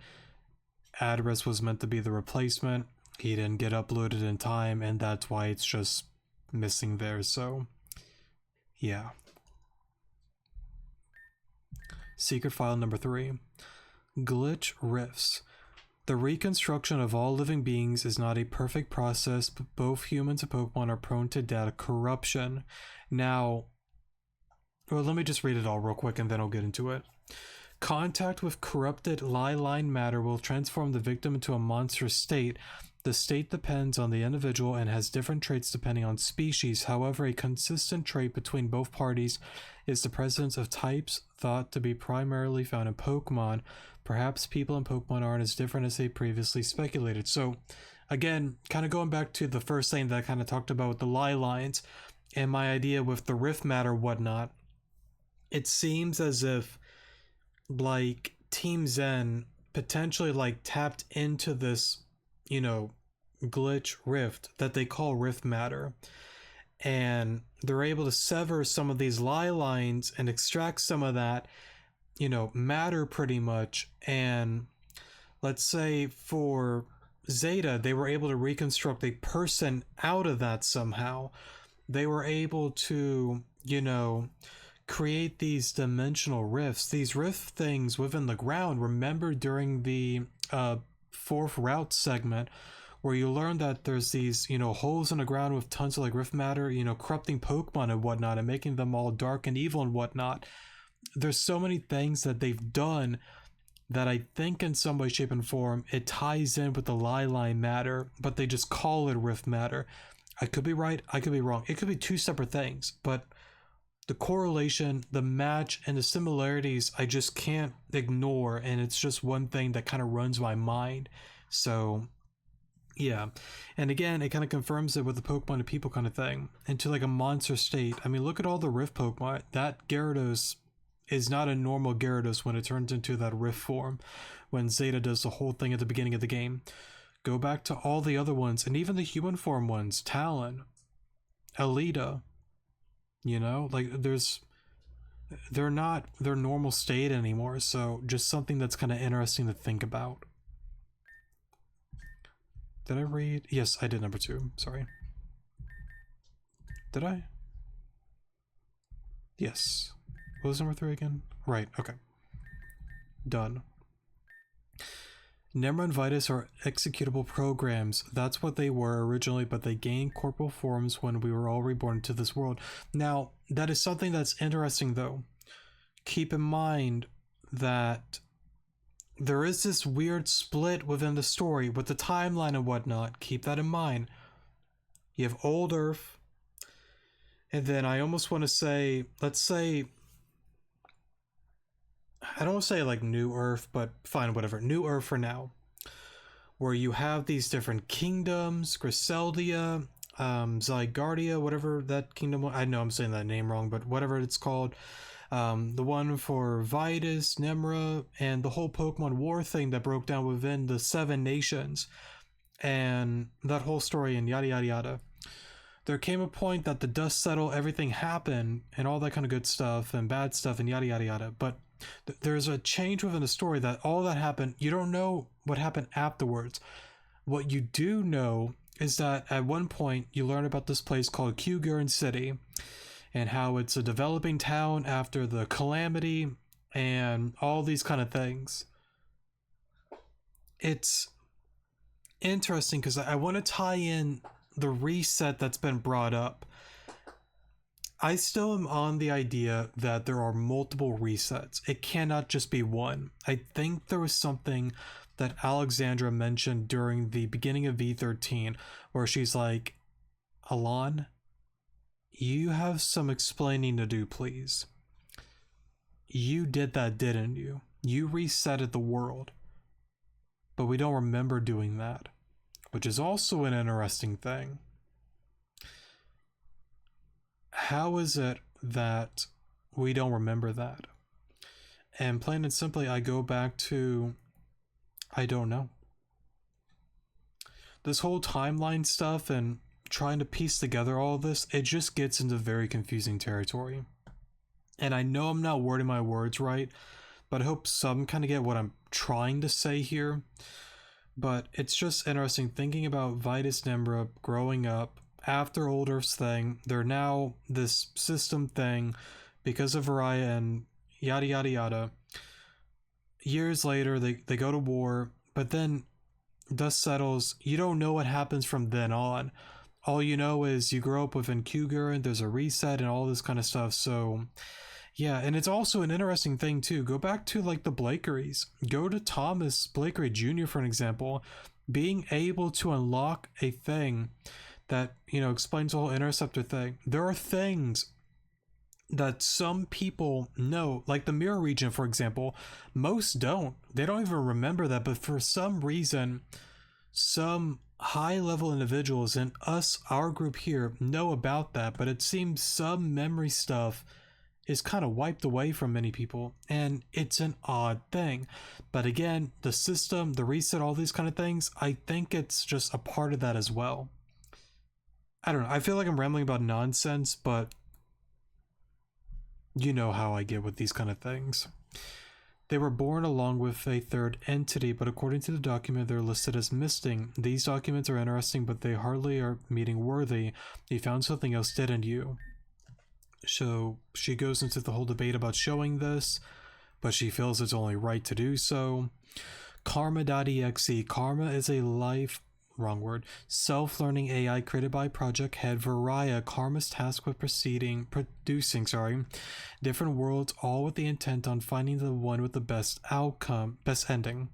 Adris was meant to be the replacement. He didn't get uploaded in time, and that's why it's just missing there. So, yeah. Secret file number 3. Glitch Rifts. The reconstruction of all living beings is not a perfect process, but both humans and Pokemon are prone to data corruption. Now, well, let me just read it all real quick and then I'll get into it. Contact with corrupted Liline matter will transform the victim into a monster state. The state depends on the individual and has different traits depending on species. However, a consistent trait between both parties is the presence of types thought to be primarily found in Pokemon. Perhaps people in Pokemon aren't as different as they previously speculated. So, again, kind of going back to the first thing that I kind of talked about with the Lilines and my idea with the Rift matter whatnot, it seems as if Team Zen potentially tapped into this, glitch rift that they call Rift matter, and they're able to sever some of these lie lines and extract some of that matter pretty much. And let's say for Zeta, they were able to reconstruct a person out of that somehow. They were able to, create these dimensional rifts, these rift things within the ground. Remember during the fourth route segment where you learn that there's these, holes in the ground with tons of like rift matter, corrupting Pokemon and whatnot and making them all dark and evil and whatnot. There's so many things that they've done that I think in some way, shape, and form it ties in with the Liline matter, but they just call it rift matter. I could be right, I could be wrong. It could be two separate things, but the correlation, the match, and the similarities I just can't ignore, and it's just one thing that kind of runs my mind. So yeah, and again, it kind of confirms it with the Pokemon to people kind of thing into like a monster state. I mean, look at all the Rift Pokemon. That Gyarados is not a normal Gyarados when it turns into that Rift form, when Zeta does the whole thing at the beginning of the game. Go back to all the other ones, and even the human form ones, Talon, Alita, like they're not their normal state anymore. So just something that's kind of interesting to think about. Did I read? Yes, I did number 2. Sorry. Did I? Yes. What was number 3 again? Right, okay. Done. Nemra and Vitus are executable programs. That's what they were originally, but they gained corporal forms when we were all reborn into this world. Now, that is something that's interesting, though. Keep in mind that there is this weird split within the story with the timeline and whatnot. Keep that in mind. You have Old Earth, and then I almost want to say, let's say, I don't want to say like New Earth, but fine, whatever. New Earth for now, where you have these different kingdoms, Griseldia, Zygardia, whatever that kingdom. I know I'm saying that name wrong, but whatever it's called. The one for Vitus, Nemra, and the whole Pokemon War thing that broke down within the 7 nations, and that whole story and yada yada yada. There came a point that the dust settled, everything happened, and all that kind of good stuff and bad stuff and yada yada yada. But there's a change within the story that all that happened, you don't know what happened afterwards. What you do know is that at one point you learn about this place called Kyogre City, and how it's a developing town after the calamity and all these kind of things. It's interesting because I want to tie in the reset that's been brought up. I still am on the idea that there are multiple resets. It cannot just be one. I think there was something that Alexandra mentioned during the beginning of V13 where she's like, Alon, you have some explaining to do, please. You did that, didn't you? You resetted the world. But we don't remember doing that, which is also an interesting thing. How is it that we don't remember that? And plain and simply, I go back to, I don't know. This whole timeline stuff and trying to piece together all of this, it just gets into very confusing territory. And I know I'm not wording my words right, but I hope some kind of get what I'm trying to say here. But it's just interesting thinking about Vitus Nemra growing up after Old Earth's thing. They're now this system thing because of Raya and yada yada yada. Years later, they go to war, but then dust settles. You don't know what happens from then on. All you know is you grow up within Kyogre and there's a reset and all this kind of stuff. So yeah, and it's also an interesting thing too. Go back to like the Blakeries. Go to Thomas Blakery Jr. for an example. Being able to unlock a thing that, explains the whole interceptor thing. There are things that some people know, like the Mirror region, for example. Most don't. They don't even remember that, but for some reason, some high-level individuals and us, our group here, know about that, but it seems some memory stuff is kind of wiped away from many people, and it's an odd thing. But again, the system, the reset, all these kind of things, I think it's just a part of that as well. I don't know, I feel like I'm rambling about nonsense, but you know how I get with these kind of things. They were born along with a third entity, but according to the document, they're listed as missing. These documents are interesting, but they hardly are meeting worthy. You found something else, didn't you? So she goes into the whole debate about showing this, but she feels it's only right to do so. Karma.exe. Karma is a self-learning AI created by project head Varaya. Karma's tasked with producing different worlds, all with the intent on finding the one with the best ending.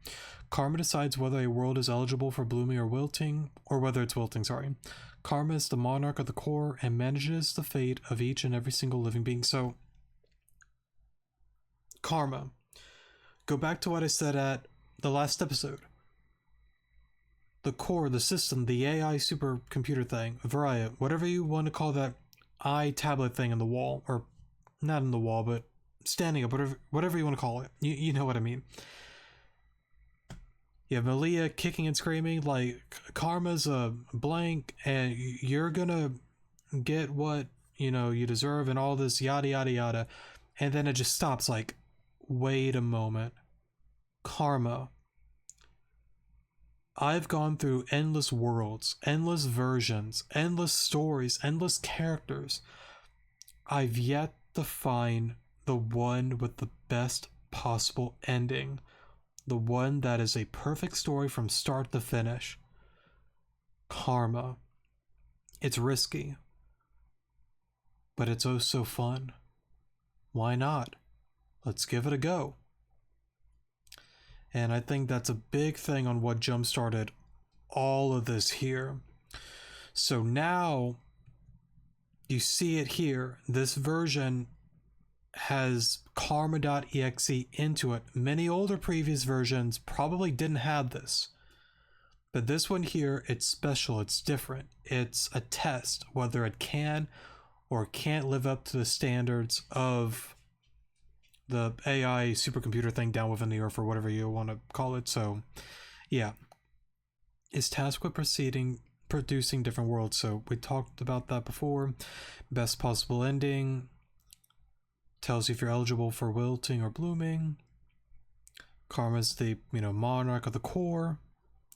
Karma decides whether a world is eligible for blooming or wilting, or whether it's wilting, Karma is the monarch of the core and manages the fate of each and every single living being. So, Karma. Go back to what I said at the last episode. The core, the system, the AI supercomputer thing, Varaya, whatever you want to call that tablet thing in the wall, or not in the wall, but standing up, whatever you want to call it. You know what I mean. You have Malia kicking and screaming like Karma's a blank and you're gonna get what you deserve and all this yada yada yada, and then it just stops like, wait a moment. Karma, I've gone through endless worlds, endless versions, endless stories, endless characters. I've yet to find the one with the best possible ending. The one that is a perfect story from start to finish. Karma. It's risky, but it's oh so fun. Why not? Let's give it a go. And I think that's a big thing on what jump-started all of this here. So now you see it here. This version has karma.exe into it. Many older previous versions probably didn't have this. But this one here, it's special, it's different. It's a test whether it can or can't live up to the standards of the AI supercomputer thing down within the earth, or whatever you want to call it. So yeah, it's tasked with producing different worlds. So we talked about that before. Best possible ending, tells you if you're eligible for wilting or blooming. Karma's the monarch of the core.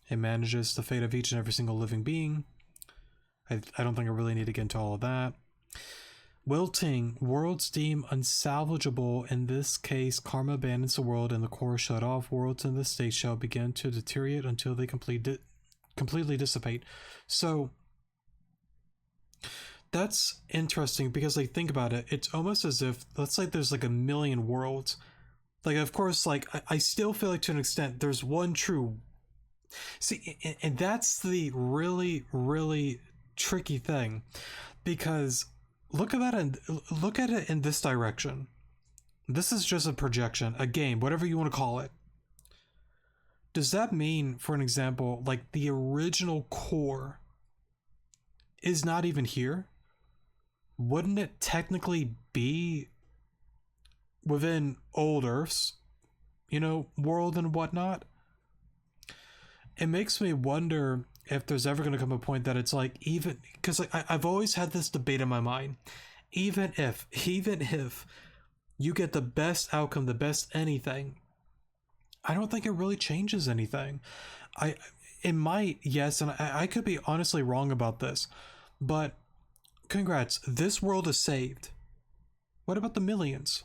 It manages the fate of each and every single living being. I don't think I really need to get into all of that. Wilting, worlds deemed unsalvageable. In this case, Karma abandons the world and the core shut off. Worlds in this state shall begin to deteriorate until they completely dissipate. So that's interesting because like, think about it. It's almost as if, let's say there's like a million worlds. Like, of course, like I still feel like to an extent there's one true. See, and that's the really, really tricky thing, because look at it in this direction. This is just a projection, a game, whatever you want to call it. Does that mean, for an example, like the original core is not even here? Wouldn't it technically be within old Earth's, world and whatnot? It makes me wonder if there's ever going to come a point that it's like, even because like I've always had this debate in my mind, even if you get the best outcome, the best anything, I don't think it really changes anything. It might, yes, and I could be honestly wrong about this, but congrats, this world is saved. What about the millions?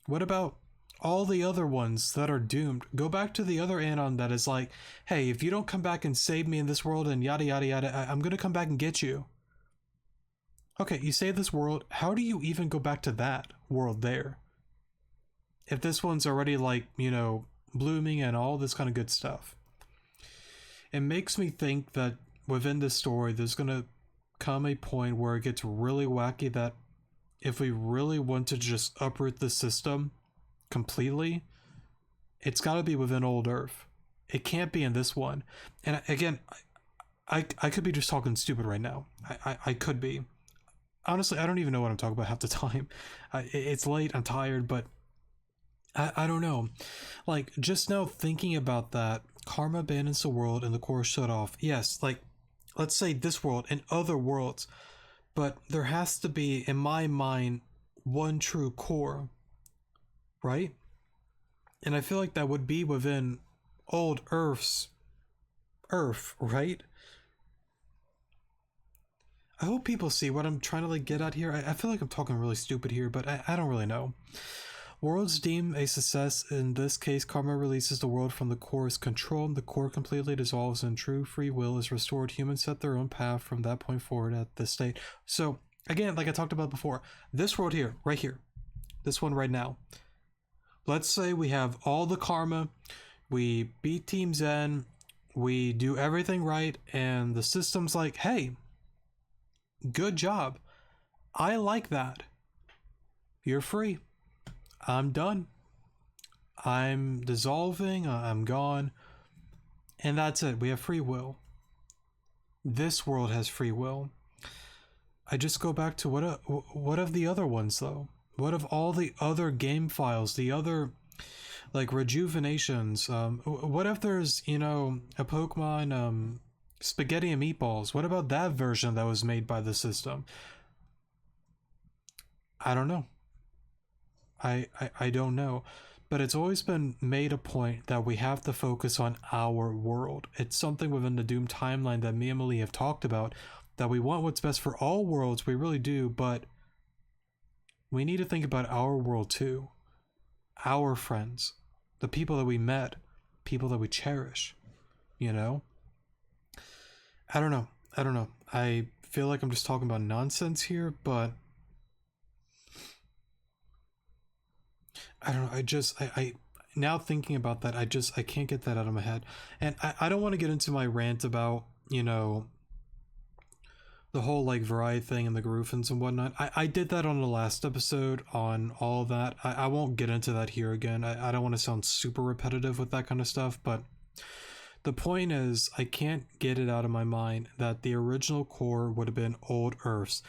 What about all the other ones that are doomed? Go back to the other anon that is like, hey, if you don't come back and save me in this world and yada yada yada, I'm gonna come back and get you. Okay, you save this world, how do you even go back to that world there? If this one's already like, blooming and all this kind of good stuff. It makes me think that within this story, there's gonna come a point where it gets really wacky that if we really want to just uproot the system completely, it's got to be within old Earth. It can't be in this one. And again, I could be just talking stupid right now. I could be. Honestly, I don't even know what I'm talking about half the time. It's late, I'm tired, but I don't know. Like, just now thinking about that, Karma abandons the world and the core shut off. Yes, like, let's say this world and other worlds, but there has to be, in my mind, one true core, right? And I feel like that would be within old Earth's Earth, right? I hope people see what I'm trying to like get at here. I feel like I'm talking really stupid here, but I don't really know. Worlds deemed a success. In this case, karma releases the world from the core's control. The core completely dissolves and true free will is restored. Humans set their own path from that point forward at this state. So, again, like I talked about before, this world here, right here, this one right now. Let's say we have all the karma, we beat Team Zen, we do everything right, and the system's like, hey, good job. I like that. You're free. I'm done. I'm dissolving. I'm gone. And that's it. We have free will. This world has free will. I just go back to what of the other ones though? What of all the other game files? The other like rejuvenations? What if there's, you know, a Pokemon Spaghetti and Meatballs? What about that version that was made by the system? I don't know. I don't know, but it's always been made a point that we have to focus on our world. It's something within the Doom timeline that me and Emily have talked about, that we want what's best for all worlds, we really do, but we need to think about our world too. Our friends, the people that we met, people that we cherish, you know? I don't know. I feel like I'm just talking about nonsense here, but I don't know. I now thinking about that, I can't get that out of my head. And I don't want to get into my rant about, you know, the whole like variety thing and the Garufans and whatnot. I did that on the last episode on all of that. I won't get into that here again. I don't want to sound super repetitive with that kind of stuff, but the point is, I can't get it out of my mind that the original core would have been old Earths.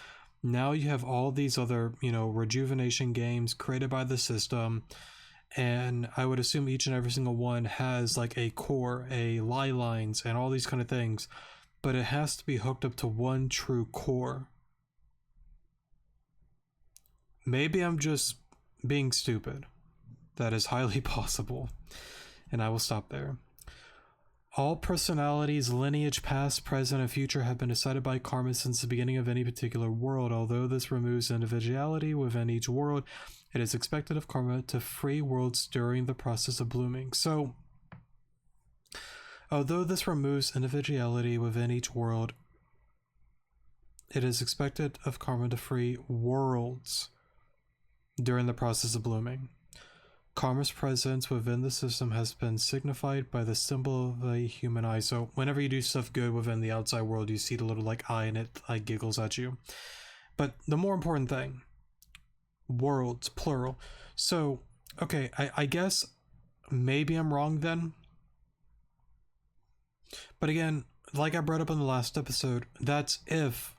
Now you have all these other, you know, rejuvenation games created by the system, and I would assume each and every single one has like a core, a lie lines, and all these kind of things, but it has to be hooked up to one true core. Maybe I'm just being stupid. That is highly possible, and I will stop there. All personalities, lineage, past, present, and future have been decided by karma since the beginning of any particular world. Although this removes individuality within each world, it is expected of karma to free worlds during the process of blooming. So, although this removes individuality within each world, it is expected of karma to free worlds during the process of blooming. Karma's presence within the system has been signified by the symbol of a human eye. So whenever you do stuff good within the outside world, you see the little like eye and it like giggles at you. But the more important thing, worlds, plural. So, okay, I guess maybe I'm wrong then. But again, like I brought up in the last episode, that's if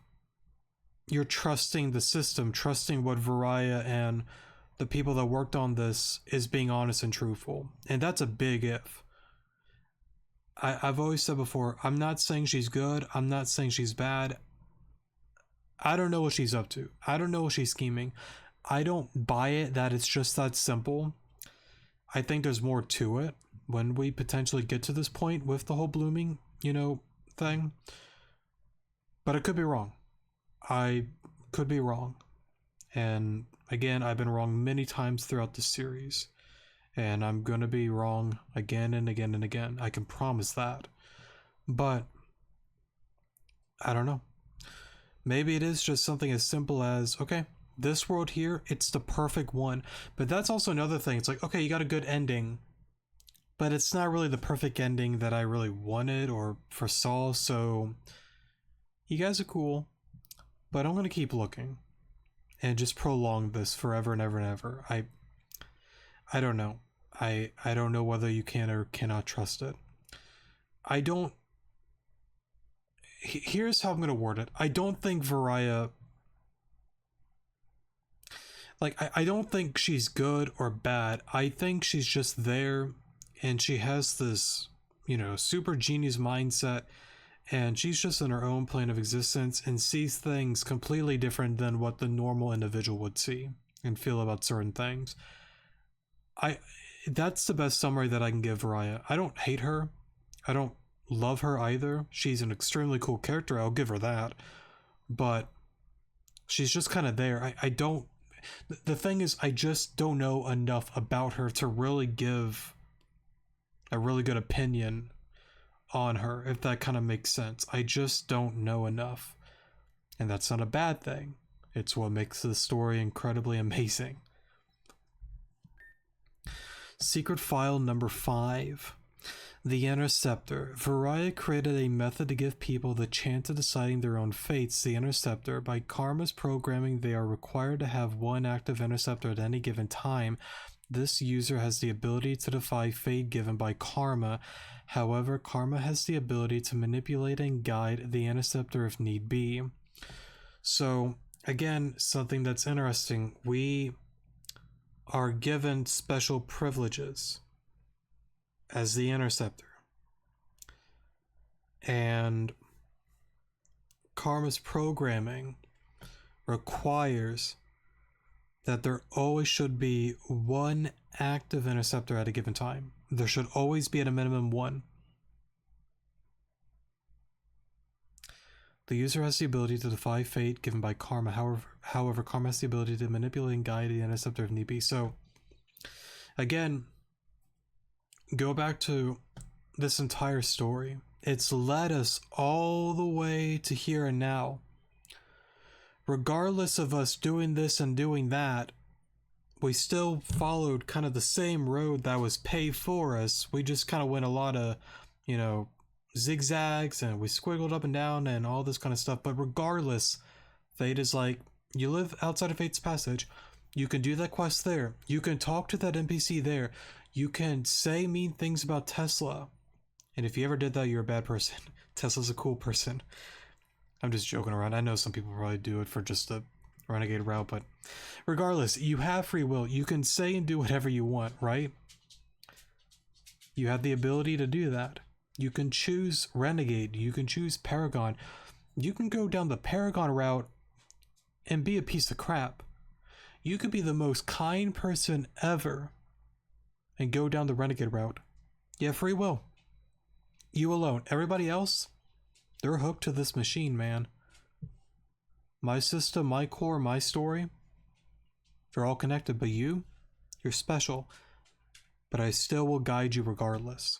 you're trusting the system, trusting what Varaya and the people that worked on this is being honest and truthful. And that's a big if. I've always said before, I'm not saying she's good, I'm not saying she's bad. I don't know what she's up to. I don't know what she's scheming. I don't buy it that it's just that simple. I think there's more to it when we potentially get to this point with the whole blooming, you know, thing. But I could be wrong. I could be wrong. And again, I've been wrong many times throughout the series, and I'm gonna be wrong again and again and again. I can promise that. But I don't know. Maybe it is just something as simple as, okay, this world here, it's the perfect one. But that's also another thing. It's like, okay, you got a good ending, but it's not really the perfect ending that I really wanted or foresaw. So you guys are cool, but I'm gonna keep looking and just prolong this forever and ever and ever. I don't know. I don't know whether you can or cannot trust it. I don't. Here's how I'm gonna word it. I don't think Varaya. Like, I don't think she's good or bad. I think she's just there, and she has this, you know, super genius mindset, and she's just in her own plane of existence and sees things completely different than what the normal individual would see and feel about certain things. that's the best summary that I can give Raya. I don't hate her. I don't love her either. She's an extremely cool character. I'll give her that. But she's just kind of there. I don't. The thing is, I just don't know enough about her to really give a really good opinion on her, if that kind of makes sense. I just don't know enough. And that's not a bad thing. It's what makes the story incredibly amazing. Secret file number 5. The Interceptor. Varaya created a method to give people the chance of deciding their own fates. The Interceptor. By Karma's programming, they are required to have one active Interceptor at any given time. This user has the ability to defy fate given by Karma. However, Karma has the ability to manipulate and guide the Interceptor if need be. So, again, something that's interesting. We are given special privileges as the Interceptor. And Karma's programming requires that there always should be one active Interceptor at a given time. There should always be at a minimum one. The user has the ability to defy fate given by Karma. However, Karma has the ability to manipulate and guide the Interceptor if need be. So, again, go back to this entire story. It's led us all the way to here and now. Regardless of us doing this and doing that, we still followed kind of the same road that was paved for us. We just kind of went a lot of, zigzags, and we squiggled up and down and all this kind of stuff. But regardless, fate is like, you live outside of Fate's Passage. You can do that quest there. You can talk to that NPC there. You can say mean things about Tesla. And if you ever did that, you're a bad person. Tesla's a cool person. I'm just joking around. I know some people probably do it for just the renegade route, but regardless, you have free will. You can say and do whatever you want, right? You have the ability to do that. You can choose renegade. You can choose paragon. You can go down the paragon route and be a piece of crap. You could be the most kind person ever and go down the renegade route. You have free will. You alone. Everybody else, they're hooked to this machine, man. My system, my core, my story, they're all connected, but you're special. But I still will guide you regardless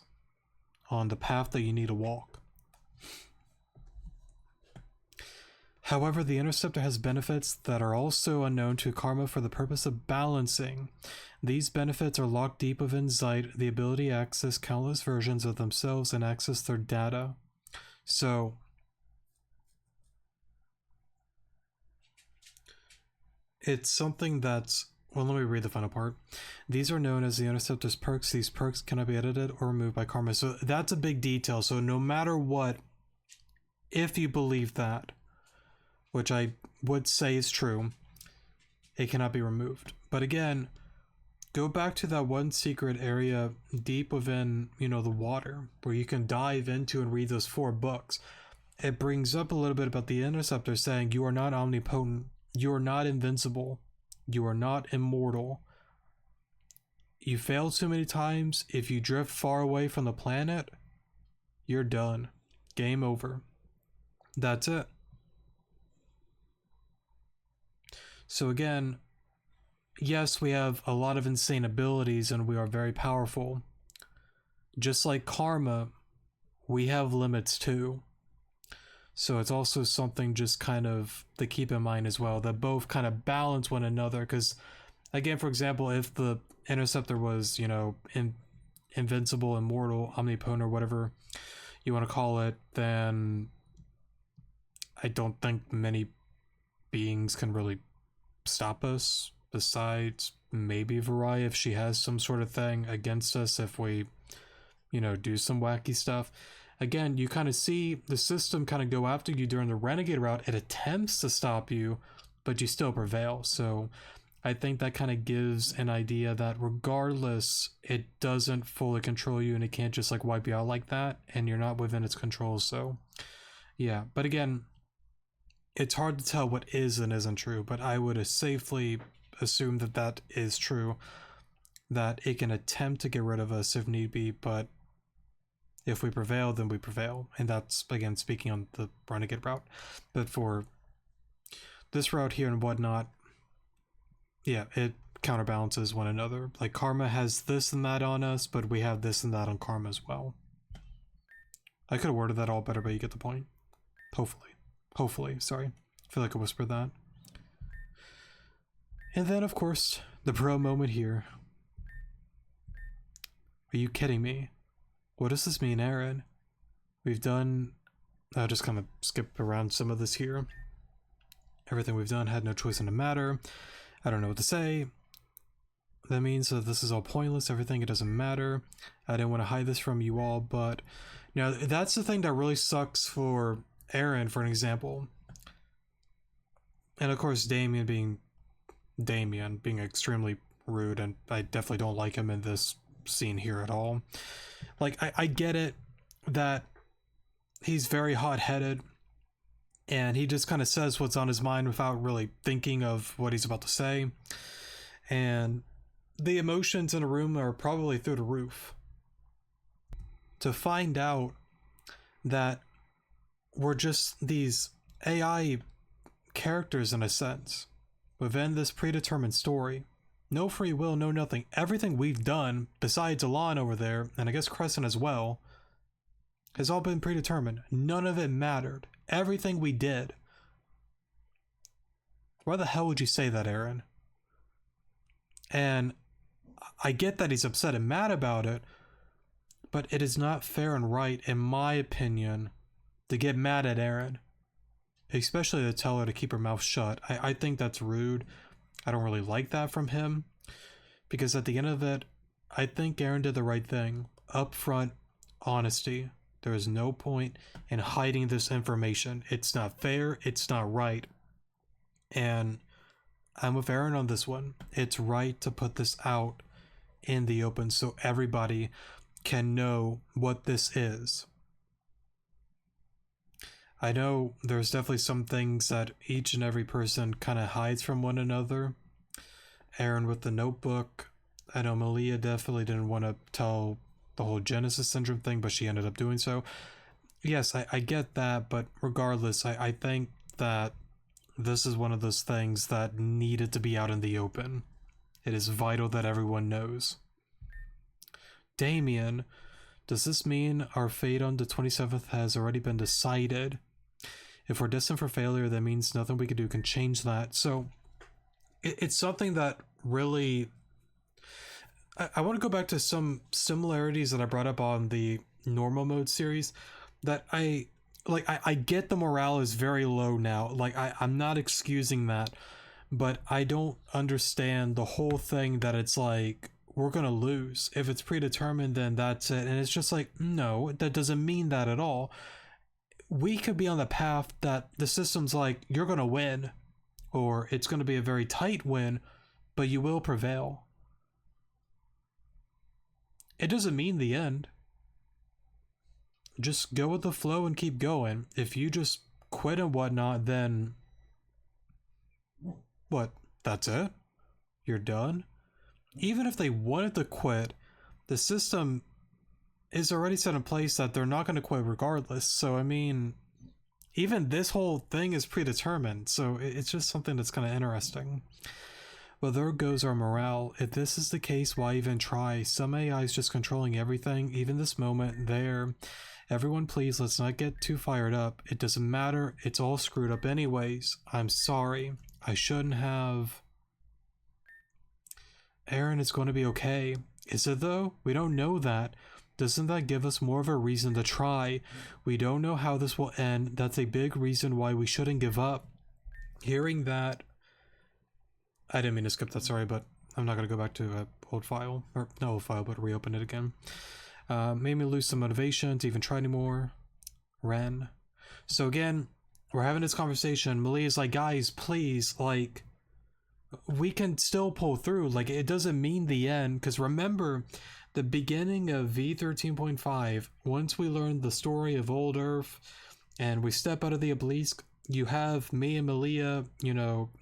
on the path that you need to walk. However, the Interceptor has benefits that are also unknown to Karma for the purpose of balancing. These benefits are locked deep within Zeit, the ability to access countless versions of themselves and access their data. So, it's something that's, well, let me read the final part. These are known as the Interceptor's perks. These perks cannot be edited or removed by Karma. So that's a big detail. So no matter what, if you believe that, which I would say is true, it cannot be removed. But again, go back to that one secret area deep within, the water, where you can dive into and read those 4 books. It brings up a little bit about the Interceptor saying you are not omnipotent, you are not invincible, you are not immortal. You fail too many times, if you drift far away from the planet, you're done. Game over. That's it. So again, yes, we have a lot of insane abilities and we are very powerful. Just like Karma, we have limits too. So it's also something just kind of to keep in mind as well, that both kind of balance one another. Because again, for example, if the Interceptor was, invincible, immortal, omnipotent, or whatever you want to call it, then I don't think many beings can really stop us, besides maybe Varaya if she has some sort of thing against us if we, do some wacky stuff. Again, you kind of see the system kind of go after you during the renegade route. It attempts to stop you, but you still prevail. So I think that kind of gives an idea that regardless, it doesn't fully control you and it can't just like wipe you out like that, and you're not within its control. So yeah, but again, it's hard to tell what is and isn't true, but I would safely assume that that is true. that it can attempt to get rid of us if need be, but if we prevail, then we prevail. And that's, again, speaking on the renegade route. But for this route here and whatnot, yeah, it counterbalances one another. Like, karma has this and that on us, but we have this and that on karma as well. I could have worded that all better, but you get the point. Hopefully. Hopefully, sorry. I feel like I whispered that. And then, of course, the pro moment here. Are you kidding me? What does this mean, Aaron? We've done... I'll just kind of skip around some of this here. Everything we've done had no choice in the matter. I don't know what to say. That means that this is all pointless. Everything, it doesn't matter. I didn't want to hide this from you all, but... Now, that's the thing that really sucks for Aaron, for an example. And of course, Damien being extremely rude, and I definitely don't like him in this scene here at all. Like, I get it that he's very hot-headed, and he just kind of says what's on his mind without really thinking of what he's about to say. And the emotions in a room are probably through the roof. To find out that we're just these AI characters in a sense, within this predetermined story. No free will, no nothing. Everything we've done, besides Alon over there, and I guess Crescent as well, has all been predetermined. None of it mattered. Everything we did. Why the hell would you say that, Aaron? And I get that he's upset and mad about it, but it is not fair and right, in my opinion, to get mad at Aaron. Especially to tell her to keep her mouth shut. I think that's rude. I don't really like that from him. Because at the end of it, I think Aaron did the right thing. Upfront honesty. There is no point in hiding this information. It's not fair. It's not right. And I'm with Aaron on this one. It's right to put this out in the open so everybody can know what this is. I know there's definitely some things that each and every person kind of hides from one another. Aaron with the notebook. I know Malia definitely didn't want to tell the whole Genesis syndrome thing, but she ended up doing so. Yes, I get that, but regardless, I think that this is one of those things that needed to be out in the open. It is vital that everyone knows. Damien, does this mean our fate on the 27th has already been decided? If we're destined for failure, that means nothing we can do can change that. So it's something that really... I want to go back to some similarities that I brought up on the normal mode series that I get the morale is very low now. Like, I'm not excusing that, but I don't understand the whole thing that it's like, we're gonna lose. If it's predetermined, then that's it. And it's just like, no, that doesn't mean that at all. We could be on the path that the system's like, you're gonna win, or it's gonna be a very tight win, but you will prevail. It doesn't mean the end. Just go with the flow and keep going. If you just quit and whatnot, then what? That's it? You're done? Even if they wanted to quit, the system is already set in place that they're not going to quit regardless. So, I mean, even this whole thing is predetermined. So it's just something that's kind of interesting. Well, there goes our morale. If this is the case, why even try? Some AI is just controlling everything, even this moment there. Everyone, please, let's not get too fired up. It doesn't matter. It's all screwed up anyways. I'm sorry. I shouldn't have... Aaron, it's going to be okay. Is it though? We don't know that. Doesn't that give us more of a reason to try? We don't know how this will end. That's a big reason why we shouldn't give up. Hearing that... I didn't mean to skip that, sorry, but I'm not going to go back to an old file. Or, not old file, but reopen it again. Made me lose some motivation to even try anymore. Ren. So again, we're having this conversation. Malia's like, guys, please, like... we can still pull through. Like, it doesn't mean the end, because remember the beginning of V13.5, once we learn the story of Old Earth and we step out of the obelisk, you have me and Malia,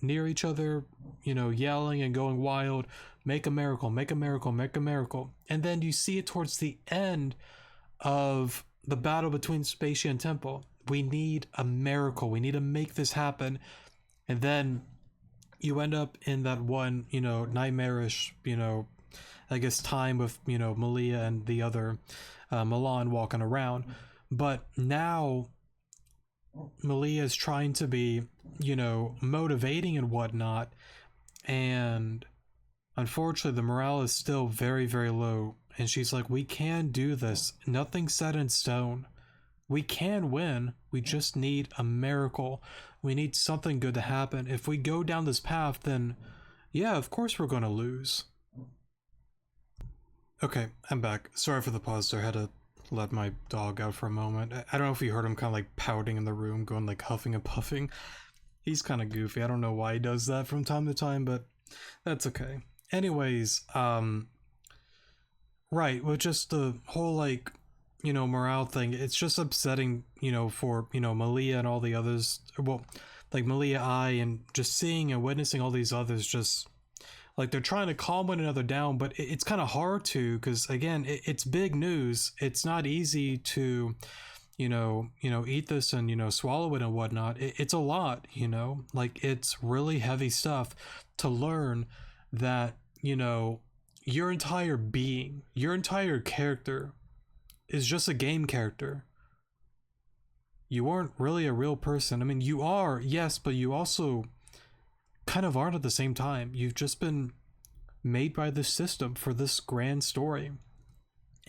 near each other, yelling and going wild, make a miracle, make a miracle, make a miracle. And then you see it towards the end of the battle between Spacey and Temple. We need a miracle. We need to make this happen. And then you end up in that one, nightmarish, I guess time with, Malia and the other Milan walking around. But now Malia is trying to be, motivating and whatnot. And unfortunately, the morale is still very, very low. And she's like, we can do this. Nothing's set in stone. We can win. We just need a miracle. We need something good to happen. If we go down this path, then yeah, of course we're going to lose. Okay, I'm back. Sorry for the pause there. I had to let my dog out for a moment. I don't know if you heard him kind of like pouting in the room, going like huffing and puffing. He's kind of goofy. I don't know why he does that from time to time, but that's okay. Anyways, right, with just the whole like, morale thing, it's just upsetting, for, Malia and all the others. Well, like Malia, and just seeing and witnessing all these others just like they're trying to calm one another down, but it's kind of hard to, because again, it's big news. It's not easy to, eat this and, swallow it and whatnot. It's a lot, like it's really heavy stuff to learn that, your entire being, your entire character is just a game character. You aren't really a real person. I mean, you are, yes, but you also kind of aren't at the same time. You've just been made by this system for this grand story,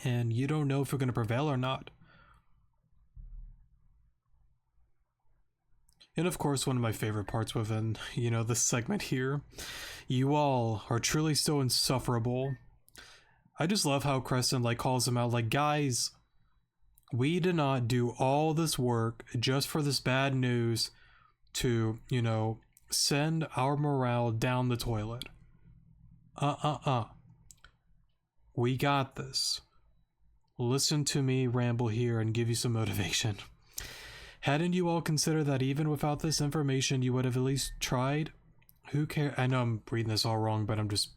and you don't know if you're going to prevail or not. And of course, one of my favorite parts within, this segment here, you all are truly so insufferable. I just love how Crescent like calls them out, like, guys, we did not do all this work just for this bad news to, send our morale down the toilet. We got this. Listen to me ramble here and give you some motivation. Hadn't you all considered that even without this information, you would have at least tried? Who cares? I know I'm reading this all wrong, but I'm just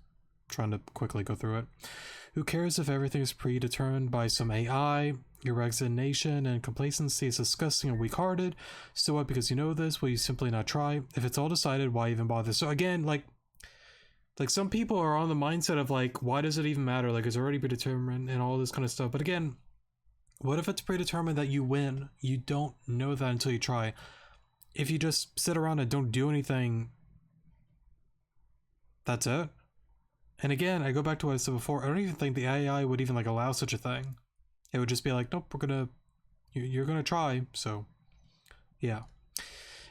trying to quickly go through it. Who cares if everything is predetermined by some AI? Your resignation and complacency is disgusting and weak-hearted. So what, because you know this, will you simply not try? If it's all decided, why even bother? So again, like some people are on the mindset of like, why does it even matter? Like, it's already predetermined and all this kind of stuff. But again, what if it's predetermined that you win? You don't know that until you try. If you just sit around and don't do anything, that's it. And again, I go back to what I said before. I don't even think the AI would even like allow such a thing. It would just be like, nope, you're gonna try. So yeah,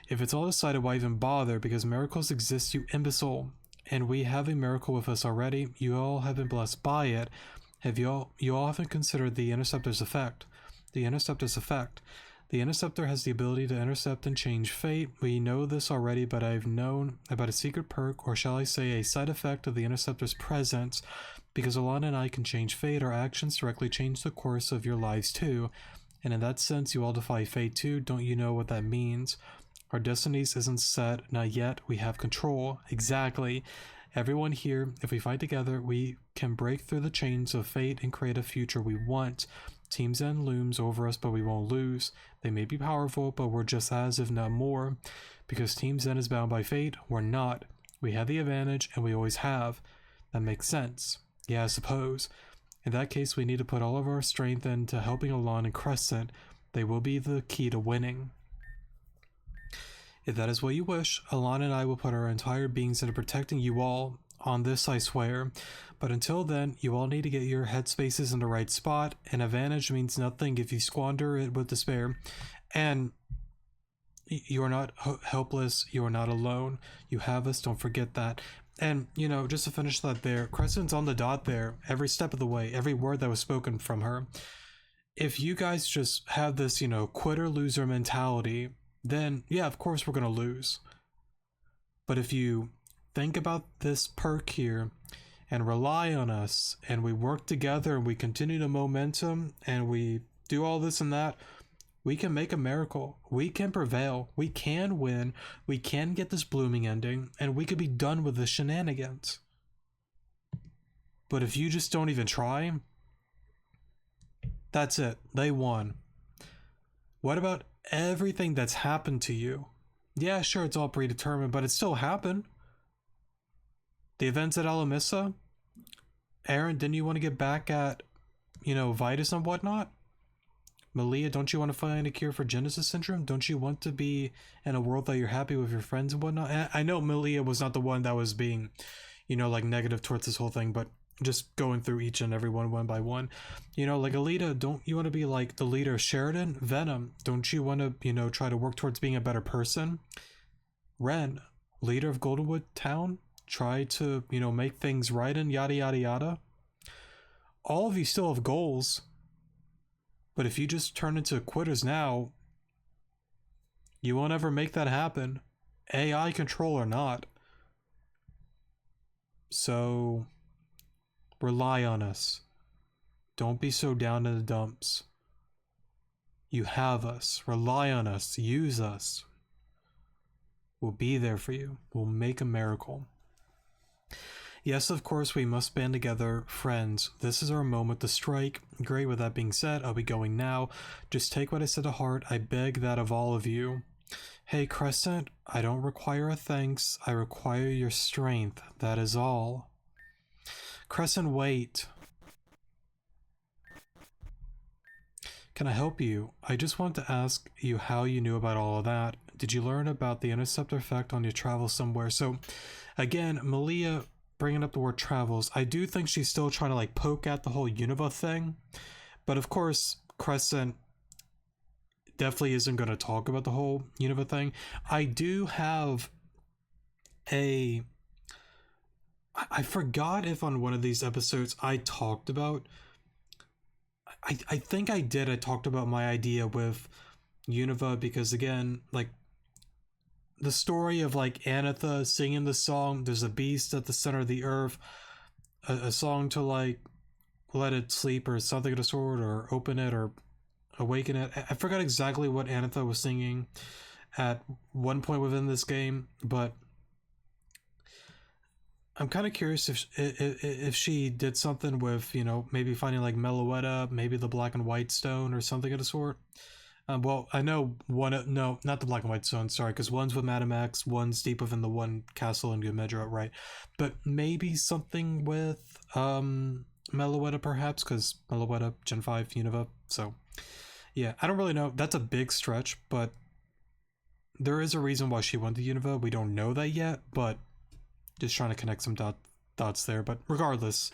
if it's all decided, why even bother? Because miracles exist, you imbecile, and we have a miracle with us already. You all have been blessed by it. Have you all haven't considered the Interceptor's effect? The Interceptor's effect. The Interceptor has the ability to intercept and change fate. We know this already, but I've known about a secret perk, or shall I say a side effect of the Interceptor's presence. Because Alana and I can change fate, our actions directly change the course of your lives too. And in that sense, you all defy fate too. Don't you know what that means? Our destinies isn't set, not yet. We have control. Exactly. Everyone here, if we fight together, we can break through the chains of fate and create a future we want. Team Zen looms over us, but we won't lose. They may be powerful, but we're just as, if not more. Because Team Zen is bound by fate, we're not. We have the advantage, and we always have. That makes sense. Yeah, I suppose. In that case, we need to put all of our strength into helping Alon and Crescent. They will be the key to winning. If that is what you wish, Alon and I will put our entire beings into protecting you all. On this, I swear. But until then, you all need to get your headspaces in the right spot. An advantage means nothing if you squander it with despair. And you are not helpless. You are not alone. You have us. Don't forget that. And, just to finish that there, Crescent's on the dot there every step of the way, every word that was spoken from her. If you guys just have this, quitter-loser mentality, then, yeah, of course we're going to lose. But if you think about this perk here and rely on us, and we work together and we continue the momentum and we do all this and that, We can make a miracle. We can prevail. We can win. We can get this blooming ending, and we could be done with the shenanigans. But if you just don't even try, that's it. They won. What about everything that's happened to you? Yeah, sure, it's all predetermined, but it still happened. The events at Alamissa? Aaron, didn't you want to get back at, Vitus and whatnot? Malia, don't you want to find a cure for Genesis syndrome? Don't you want to be in a world that you're happy with your friends and whatnot? And I know Malia was not the one that was being, negative towards this whole thing, but just going through each and every one by one. Like Alita, don't you want to be like the leader of Sheridan? Venom, don't you want to, try to work towards being a better person? Ren, leader of Goldenwood Town, try to, make things right and yada yada yada. All of you still have goals. But if you just turn into quitters now, you won't ever make that happen. AI control or not. So, rely on us. Don't be so down in the dumps. You have us. Rely on us. Use us. We'll be there for you. We'll make a miracle. Yes, of course, we must band together. Friends, this is our moment to strike. Great, with that being said, I'll be going now. Just take what I said to heart. I beg that of all of you. Hey, Crescent, I don't require a thanks. I require your strength. That is all. Crescent, wait. Can I help you? I just want to ask you how you knew about all of that. Did you learn about the interceptor effect on your travels somewhere? So, again, Malia bringing up the word travels, I do think she's still trying to poke at the whole Unova thing, but of course Crescent definitely isn't going to talk about the whole Unova thing. I do have I forgot if on one of these episodes I talked about, I think I did, I talked about my idea with Unova, because again, the story of Anatha singing the song, there's a beast at the center of the earth, a song to let it sleep or something of the sort, or open it or awaken it. I forgot exactly what Anatha was singing at one point within this game, but I'm kind of curious if she did something with, maybe finding Meloetta, maybe the black and white stone or something of the sort. Well, I know no, not the black and white stone, sorry, because one's with Madame X, one's deep within the one castle in Gumedra, right? But maybe something with Meloetta, perhaps, because Meloetta, Gen 5, Unova, so yeah, I don't really know. That's a big stretch, but there is a reason why she went to Unova. We don't know that yet, but just trying to connect some dots there. But regardless,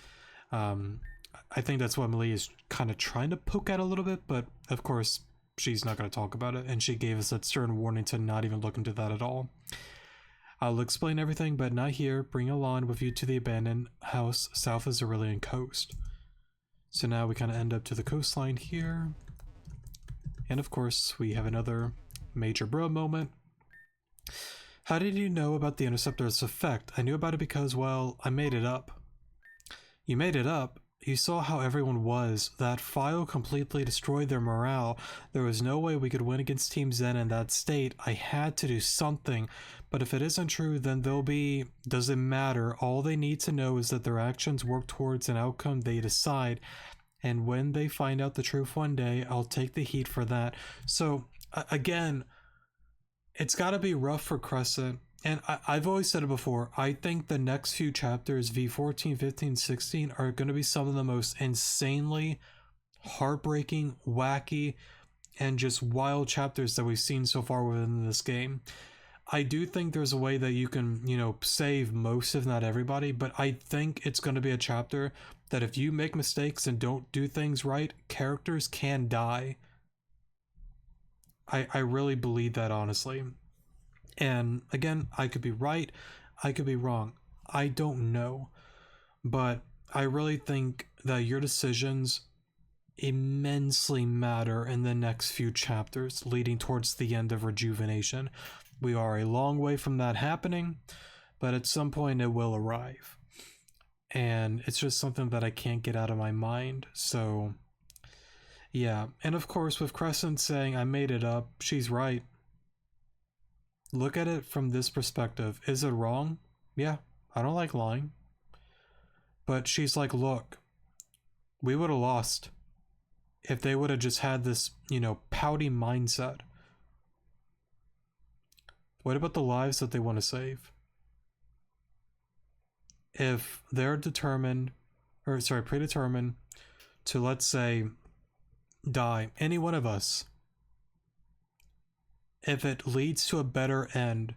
I think that's what Malia is kind of trying to poke at a little bit, but of course, she's not going to talk about it, and she gave us that stern warning to not even look into that at all. I'll explain everything, but not here. Bring Alon with you to the abandoned house south of Cerulean Coast. So now we kind of end up to the coastline here. And of course, we have another major bro moment. How did you know about the Interceptor's effect? I knew about it because, well, I made it up. You made it up? You saw how everyone was. That file completely destroyed their morale. There was no way we could win against Team Zen in that state. I had to do something. But if it isn't true, then they'll be... Doesn't matter. All they need to know is that their actions work towards an outcome they decide. And when they find out the truth one day, I'll take the heat for that. So, again, it's gotta be rough for Crescent. And I've always said it before, I think the next few chapters, V14, 15, 16, are going to be some of the most insanely heartbreaking, wacky, and just wild chapters that we've seen so far within this game. I do think there's a way that you can, save most, if not everybody, but I think it's going to be a chapter that if you make mistakes and don't do things right, characters can die. I really believe that, honestly. And again, I could be right, I could be wrong, I don't know, but I really think that your decisions immensely matter in the next few chapters leading towards the end of Rejuvenation. We are a long way from that happening, but at some point it will arrive, and it's just something that I can't get out of my mind. So Yeah, and of course, with Crescent saying, I made it up, she's right. Look at it from this perspective. Is it wrong? Yeah, I don't like lying. But she's like, look, we would have lost if they would have just had this, pouty mindset. What about the lives that they want to save? If they're predetermined to, let's say, die, any one of us, if it leads to a better end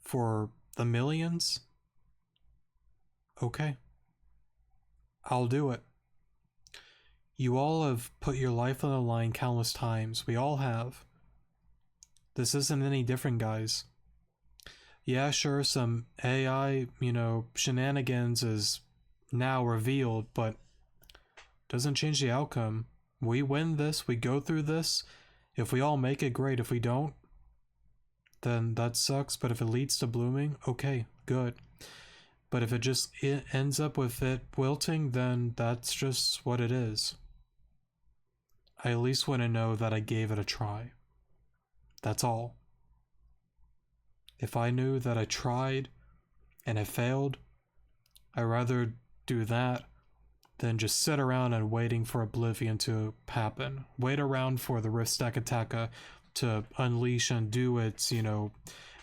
for the millions, okay, I'll do it. You all have put your life on the line countless times. We all have. This isn't any different, guys. Yeah, sure, some AI, shenanigans is now revealed, but doesn't change the outcome. We win this, we go through this. If we all make it, great. If we don't, then that sucks. But if it leads to blooming, okay, good. But if it ends up with it wilting, then that's just what it is. I at least want to know that I gave it a try. That's all. If I knew that I tried and it failed, I'd rather do that than just sit around and waiting for Oblivion to happen. Wait around for the Rift Stack Attacka to unleash and do its,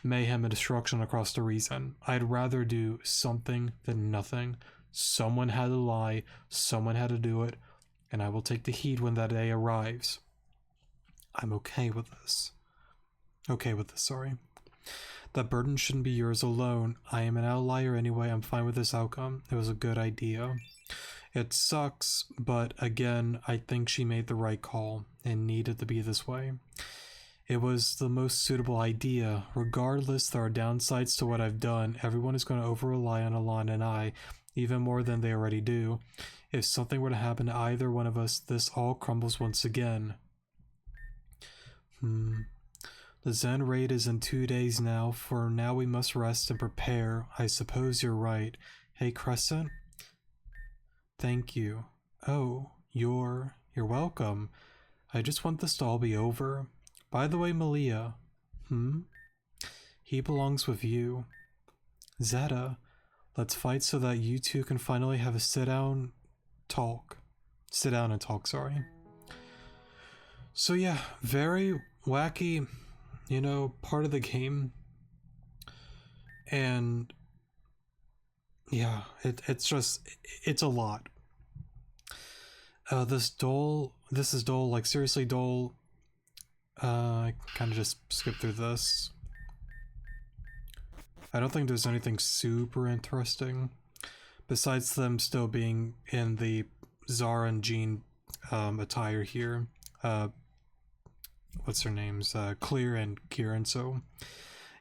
mayhem and destruction across the region. I'd rather do something than nothing. Someone had to lie, someone had to do it, and I will take the heat when that day arrives. I'm okay with this. Sorry. That burden shouldn't be yours alone. I am an outlier anyway, I'm fine with this outcome. It was a good idea. It sucks, but again, I think she made the right call and needed to be this way. It was the most suitable idea. Regardless, there are downsides to what I've done. Everyone is going to over-rely on Alana and I, even more than they already do. If something were to happen to either one of us, this all crumbles once again. The Zen raid is in 2 days now. For now we must rest and prepare. I suppose you're right. Hey, Crescent? Thank you. Oh, you're welcome. I just want this to all be over. By the way, Malia. He belongs with you. Zeta, let's fight so that you two can finally have a sit down and talk, sorry. So yeah, very wacky, part of the game. And yeah, it's a lot. This is dull, like seriously dull. I kind of just skip through this. I don't think there's anything super interesting besides them still being in the Zara and Jean attire here. What's their names? Clear and Kieran. So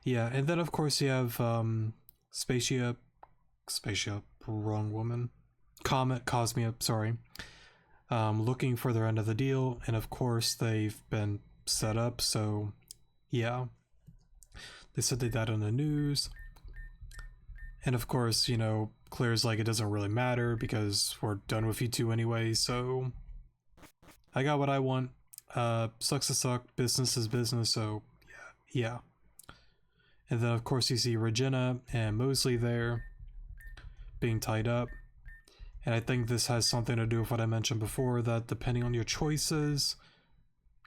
yeah, and then of course you have Spaceship, wrong woman. Cosmia, sorry. Looking for their end of the deal, and of course they've been set up, so yeah. They said they died on the news. And of course, Claire's like, it doesn't really matter because we're done with you two anyway, so I got what I want. Sucks to suck, business is business, so yeah. And then of course you see Regina and Mosley there being tied up. And I think this has something to do with what I mentioned before, that depending on your choices,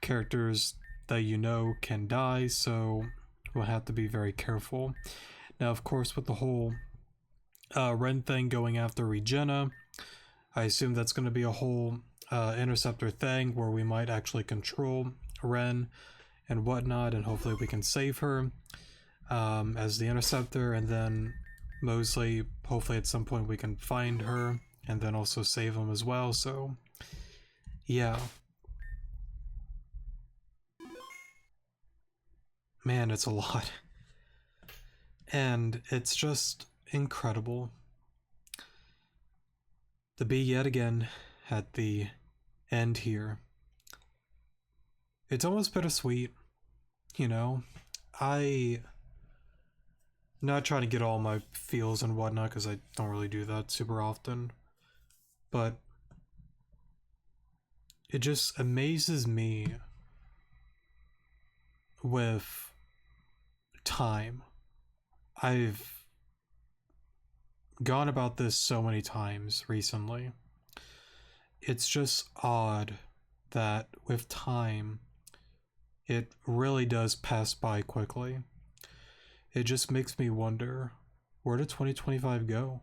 characters that can die, so we'll have to be very careful. Now, of course, with the whole Ren thing going after Regina, I assume that's going to be a whole interceptor thing where we might actually control Ren and whatnot, and hopefully we can save her as the interceptor, and then Mosley, hopefully at some point we can find her and then also save him as well, so yeah. Man, it's a lot. And it's just incredible to be yet again at the end here. It's almost bittersweet, I not trying to get all my feels and whatnot because I don't really do that super often, but it just amazes me with time. I've gone about this so many times recently. It's just odd that with time, it really does pass by quickly. It just makes me wonder, where did 2025 go?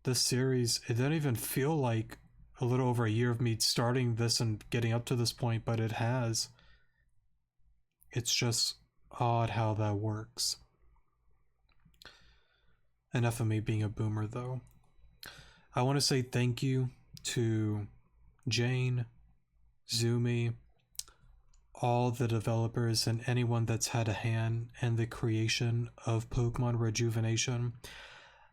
This series, it didn't even feel like a little over a year of me starting this and getting up to this point, but it has. It's just odd how that works. Enough of me being a boomer, though. I want to say thank you to Jane, Zumi, all the developers, and anyone that's had a hand in the creation of Pokemon Rejuvenation.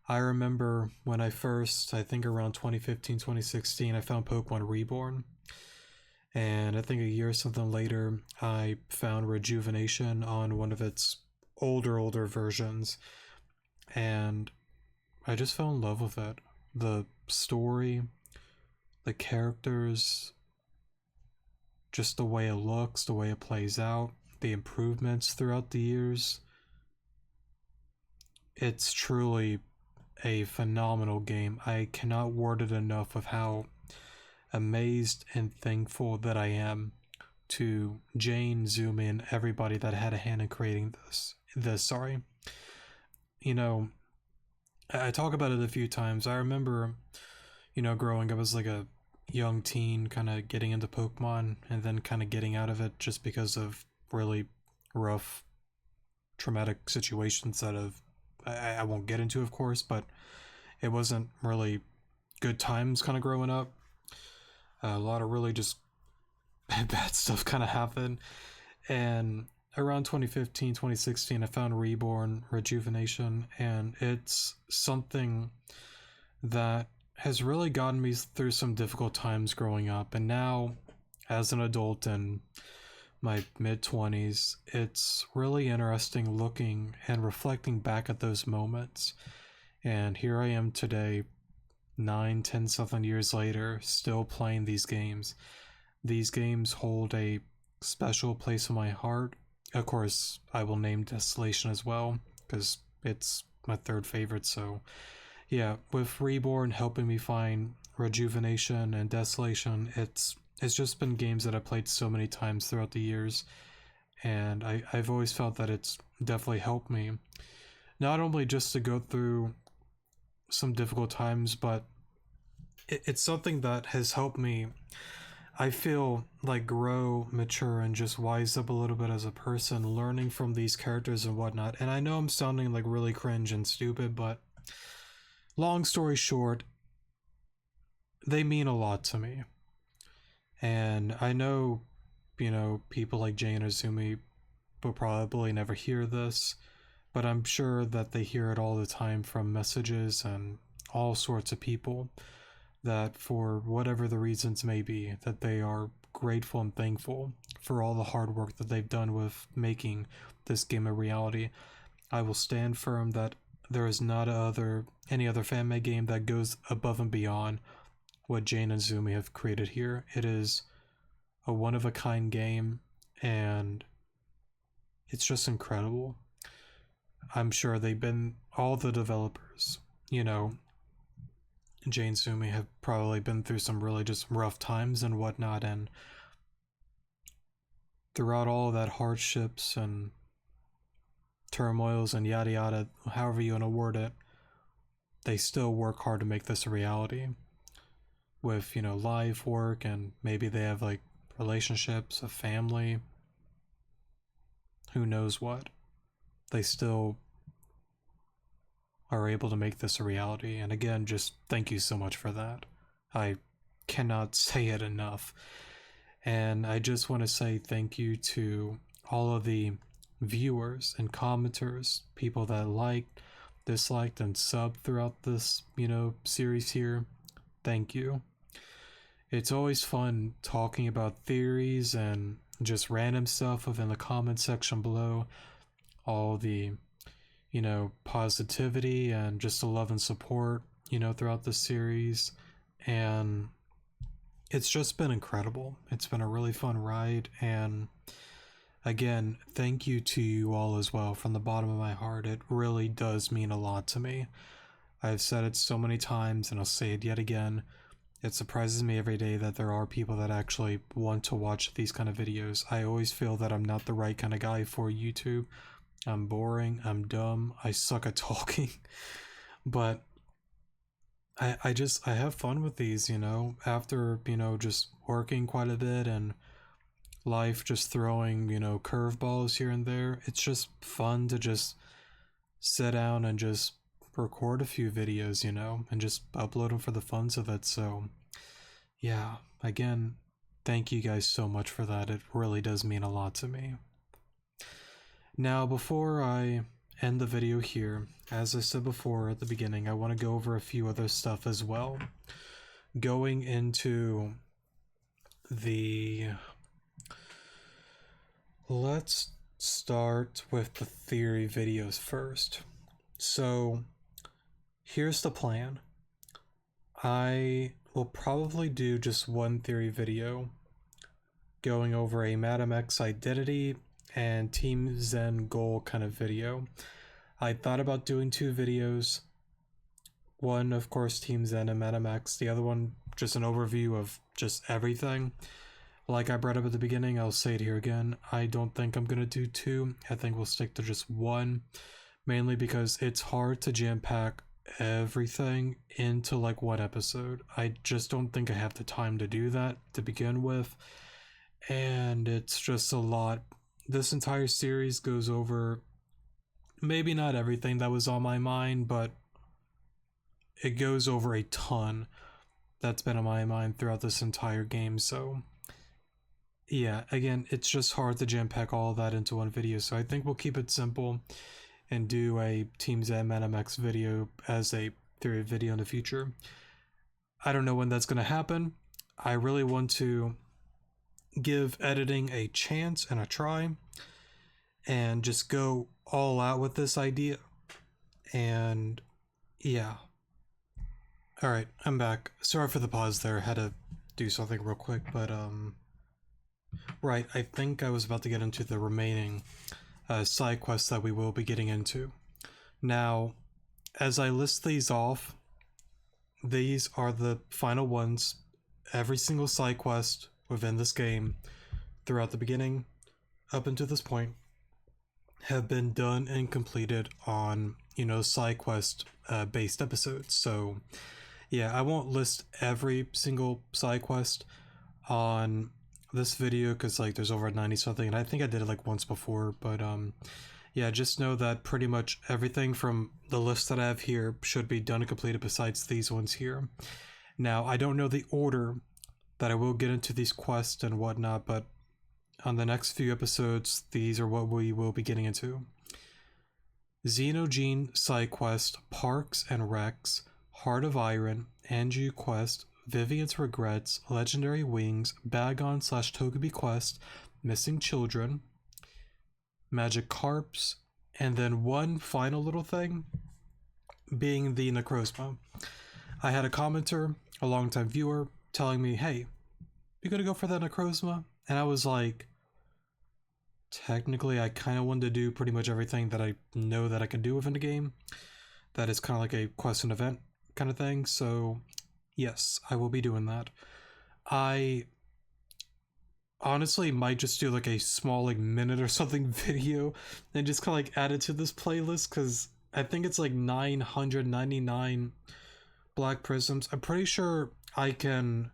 I remember when I first, I think around 2015, 2016, I found Pokemon Reborn. And I think a year or something later, I found Rejuvenation on one of its older versions. And I just fell in love with it. The story, the characters, just the way it looks, the way it plays out, the improvements throughout the years. It's truly a phenomenal game. I cannot word it enough of how amazed and thankful that I am to Jane, Zumi, and everybody that had a hand in creating this. Sorry. You know, I talk about it a few times. I remember, growing up as like a young teen, kind of getting into Pokemon and then kind of getting out of it just because of really rough, traumatic situations that I won't get into, of course, but it wasn't really good times kind of growing up. A lot of really just bad stuff kind of happened. And around 2015, 2016, I found Reborn, Rejuvenation, and it's something that has really gotten me through some difficult times growing up. And now, as an adult in my mid-20s, it's really interesting looking and reflecting back at those moments. And here I am today, 9, 10 something years later, still playing these games. These games hold a special place in my heart. Of course, I will name Desolation as well, because it's my third favorite. So yeah, with Reborn helping me find Rejuvenation and Desolation, it's just been games that I've played so many times throughout the years, and I've always felt that it's definitely helped me, not only just to go through some difficult times, but it's something that has helped me, I feel, like grow, mature, and just wise up a little bit as a person, learning from these characters and whatnot. And I know I'm sounding like really cringe and stupid, but long story short, they mean a lot to me. And I know, people like Jane or Zumi will probably never hear this, but I'm sure that they hear it all the time from messages and all sorts of people that, for whatever the reasons may be, that they are grateful and thankful for all the hard work that they've done with making this game a reality. I will stand firm that there is not any other fan-made game that goes above and beyond what Jane and Zumi have created here. It is a one-of-a-kind game, and it's just incredible. I'm sure all the developers, Jane, Zumi have probably been through some really just rough times and whatnot, and throughout all of that hardships and turmoils and yada yada, however you want to word it, they still work hard to make this a reality with, life, work, and maybe they have like relationships, a family, who knows what. They still are able to make this a reality. And again, just thank you so much for that. I cannot say it enough. And I just want to say thank you to all of the viewers and commenters, people that liked, disliked, and subbed throughout this, series here. Thank you. It's always fun talking about theories and just random stuff within the comment section below. All the, positivity and just the love and support, throughout the series. And it's just been incredible. It's been a really fun ride, and again, thank you to you all as well from the bottom of my heart. It really does mean a lot to me. I've said it so many times, and I'll say it yet again. It surprises me every day that there are people that actually want to watch these kind of videos. I always feel that I'm not the right kind of guy for YouTube. I'm boring, I'm dumb, I suck at talking. But I have fun with these, you know, after, you know, just working quite a bit and life just throwing, you know, curveballs here and there. It's just fun to just sit down and just record a few videos, you know, and just upload them for the funs of it. So, yeah, again, thank you guys so much for that. It really does mean a lot to me. Now, before I end the video here, as I said before at the beginning, I want to go over a few other stuff as well. Going into the... Let's start with the theory videos first. So, here's the plan. I will probably do just one theory video going over a Madam X identity and Team Zen goal kind of video. I thought about doing two videos. One, of course, Team Zen and Madam X. The other one, just an overview of just everything. Like I brought up at the beginning, I'll say it here again. I don't think I'm going to do two. I think we'll stick to just one. Mainly because it's hard to jam pack everything into like one episode. I just don't think I have the time to do that to begin with. And it's just a lot. This entire series goes over maybe not everything that was on my mind, but it goes over a ton that's been on my mind throughout this entire game. So yeah, again, it's just hard to jam pack all of that into one video. So I think we'll keep it simple and do a Team Zen Madam X video as a theory video in the future. I don't know when that's going to happen. I really want to give editing a chance and a try and just go all out with this idea. And yeah. Alright, I'm back. Sorry for the pause there. Had to do something real quick, but right, I think I was about to get into the remaining side quests that we will be getting into. Now, as I list these off, these are the final ones. Every single side quest within this game throughout the beginning up until this point have been done and completed on, you know, side quest based episodes. So yeah, I won't list every single side quest on this video because like there's over 90 something, and I think I did it like once before, but yeah, just know that pretty much everything from the list that I have here should be done and completed besides these ones here. Now, I don't know the order that I will get into these quests and whatnot, but on the next few episodes, these are what we will be getting into. Xenogene side quest, Parks and Rex, Heart of Iron, Anju quest, Vivian's Regrets, Legendary Wings, Bagon / Togepi quest, Missing Children, Magic Carps, and then one final little thing being the Necrozma. I had a commenter, a longtime viewer, telling me, hey, you gotta go for that Necrozma? And I was like, technically I kind of wanted to do pretty much everything that I know that I can do within the game. That is kind of like a quest and event kind of thing, so yes, I will be doing that. I honestly might just do like a small like minute or something video and just kind of like add it to this playlist because I think it's like 999 black prisms. I'm pretty sure I can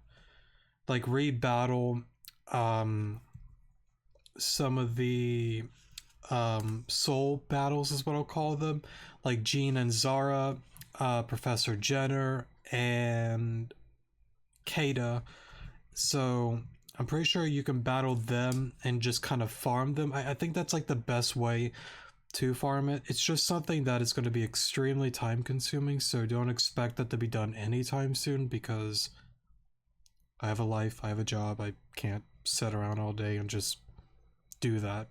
like rebattle some of the soul battles is what I'll call them, like Jean and Zara, Professor Jenner, and Kada. So I'm pretty sure you can battle them and just kind of farm them. I think that's like the best way to farm it. It's just something that is going to be extremely time consuming, so don't expect that to be done anytime soon because I have a life, I have a job, I can't sit around all day and just do that.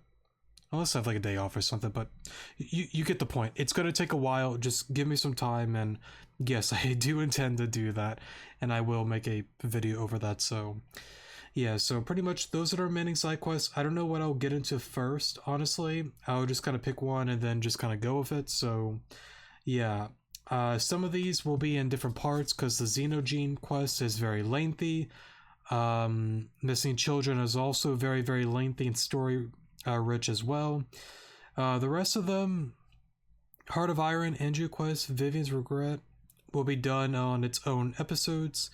unless I have like a day off or something, but you get the point. It's gonna take a while. Just give me some time, and yes, I do intend to do that, and I will make a video over that. So yeah, so pretty much those are the remaining side quests. I don't know what I'll get into first, honestly. I'll just kind of pick one and then just kind of go with it. So yeah, some of these will be in different parts because the Xenogene quest is very lengthy. Missing Children is also very, very lengthy and story rich as well. The rest of them, Heart of Iron, Andrew Quest, Vivian's Regret, will be done on its own episodes.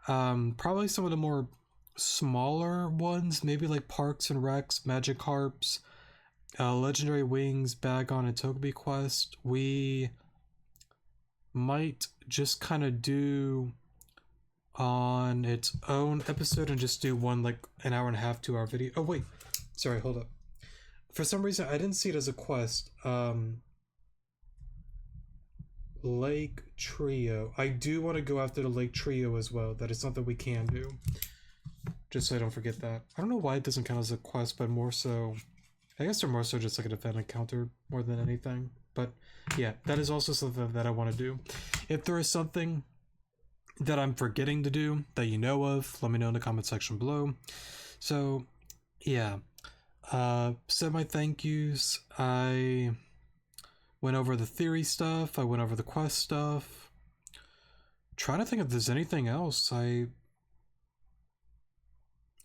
Probably some of the more smaller ones, maybe like Parks and Recs, Magic Harps, Legendary Wings, Bagon, and Togepi Quest. We might just kind of do on its own episode and just do one like an hour and a half, 2 hour video. Oh wait, sorry, hold up. For some reason I didn't see it as a quest. Lake Trio. I do want to go after the Lake Trio as well. That is something we can do. Just so I don't forget that. I don't know why it doesn't count as a quest, but more so, I guess they're more so just like an event encounter more than anything. But yeah, that is also something that I want to do. If there is something that I'm forgetting to do that you know of, let me know in the comment section below. So yeah, said my thank yous. I went over the theory stuff, I went over the quest stuff. Trying to think if there's anything else. I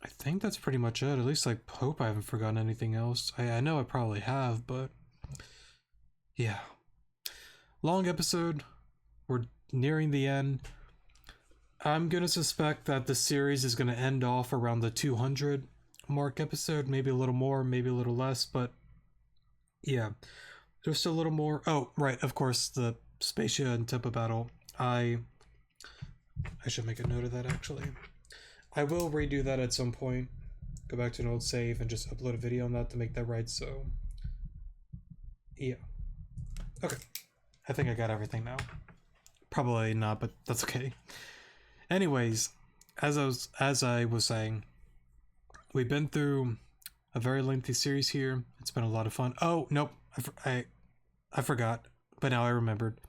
think that's pretty much it. At least I hope I haven't forgotten anything else. I know I probably have, but yeah. Long episode. We're nearing the end. I'm gonna suspect that the series is gonna end off around the 200 mark episode, maybe a little more, maybe a little less, but yeah, just a little more. Oh, right, of course, the Spacia and Tempa battle. I should make a note of that, actually. I will redo that at some point. Go back to an old save and just upload a video on that to make that right, so yeah. Okay, I think I got everything now. Probably not, but that's okay. Anyways, as I was saying, we've been through a very lengthy series here. It's been a lot of fun. Oh, nope. I forgot, but now I remembered.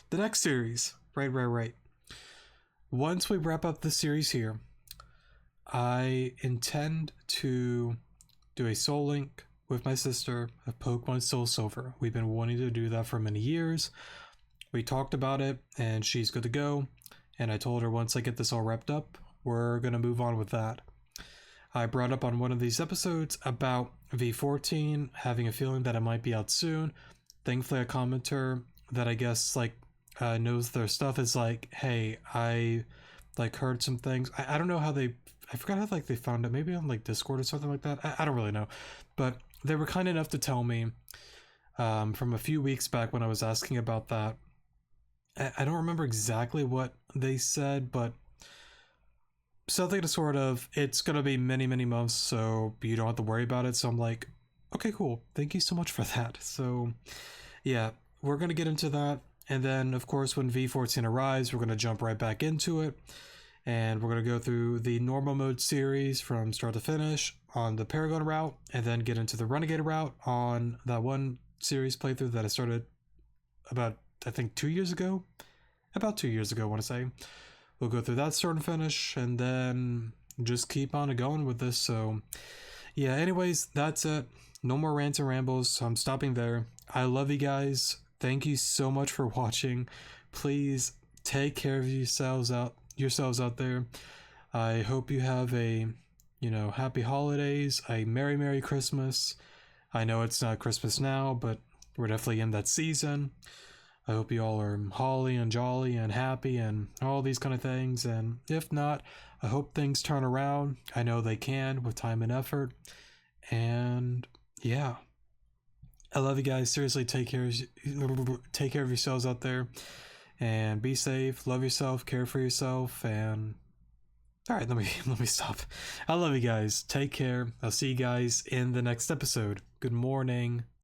The next series. Right. Once we wrap up the series here, I intend to do a Soul Link with my sister of Pokemon Soul Silver. We've been wanting to do that for many years. We talked about it, and she's good to go. And I told her once I get this all wrapped up, we're going to move on with that. I brought up on one of these episodes about V14, having a feeling that it might be out soon. Thankfully, a commenter that I guess like knows their stuff is like, hey, I like heard some things. I don't know how I forgot how like they found it. Maybe on like Discord or something like that. I don't really know. But they were kind enough to tell me from a few weeks back when I was asking about that. I don't remember exactly what they said, but something to sort of, it's going to be many, many months, so you don't have to worry about it. So I'm like, okay, cool. Thank you so much for that. So yeah, we're going to get into that. And then, of course, when V14 arrives, we're going to jump right back into it. And we're going to go through the normal mode series from start to finish on the Paragon route, and then get into the Renegade route on that one series playthrough that I started about, I think 2 years ago. About 2 years ago, I want to say. We'll go through that start and finish, and then just keep on going with this. So yeah, anyways, that's it. No more rants and rambles. I'm stopping there. I love you guys. Thank you so much for watching. Please take care of yourselves out there. I hope you have a, happy holidays, a merry Christmas. I know it's not Christmas now, but we're definitely in that season. I hope you all are holly and jolly and happy and all these kind of things. And if not, I hope things turn around. I know they can with time and effort. And yeah, I love you guys. Seriously, take care of yourselves out there, and be safe. Love yourself. Care for yourself. And all right, let me stop. I love you guys. Take care. I'll see you guys in the next episode. Good morning.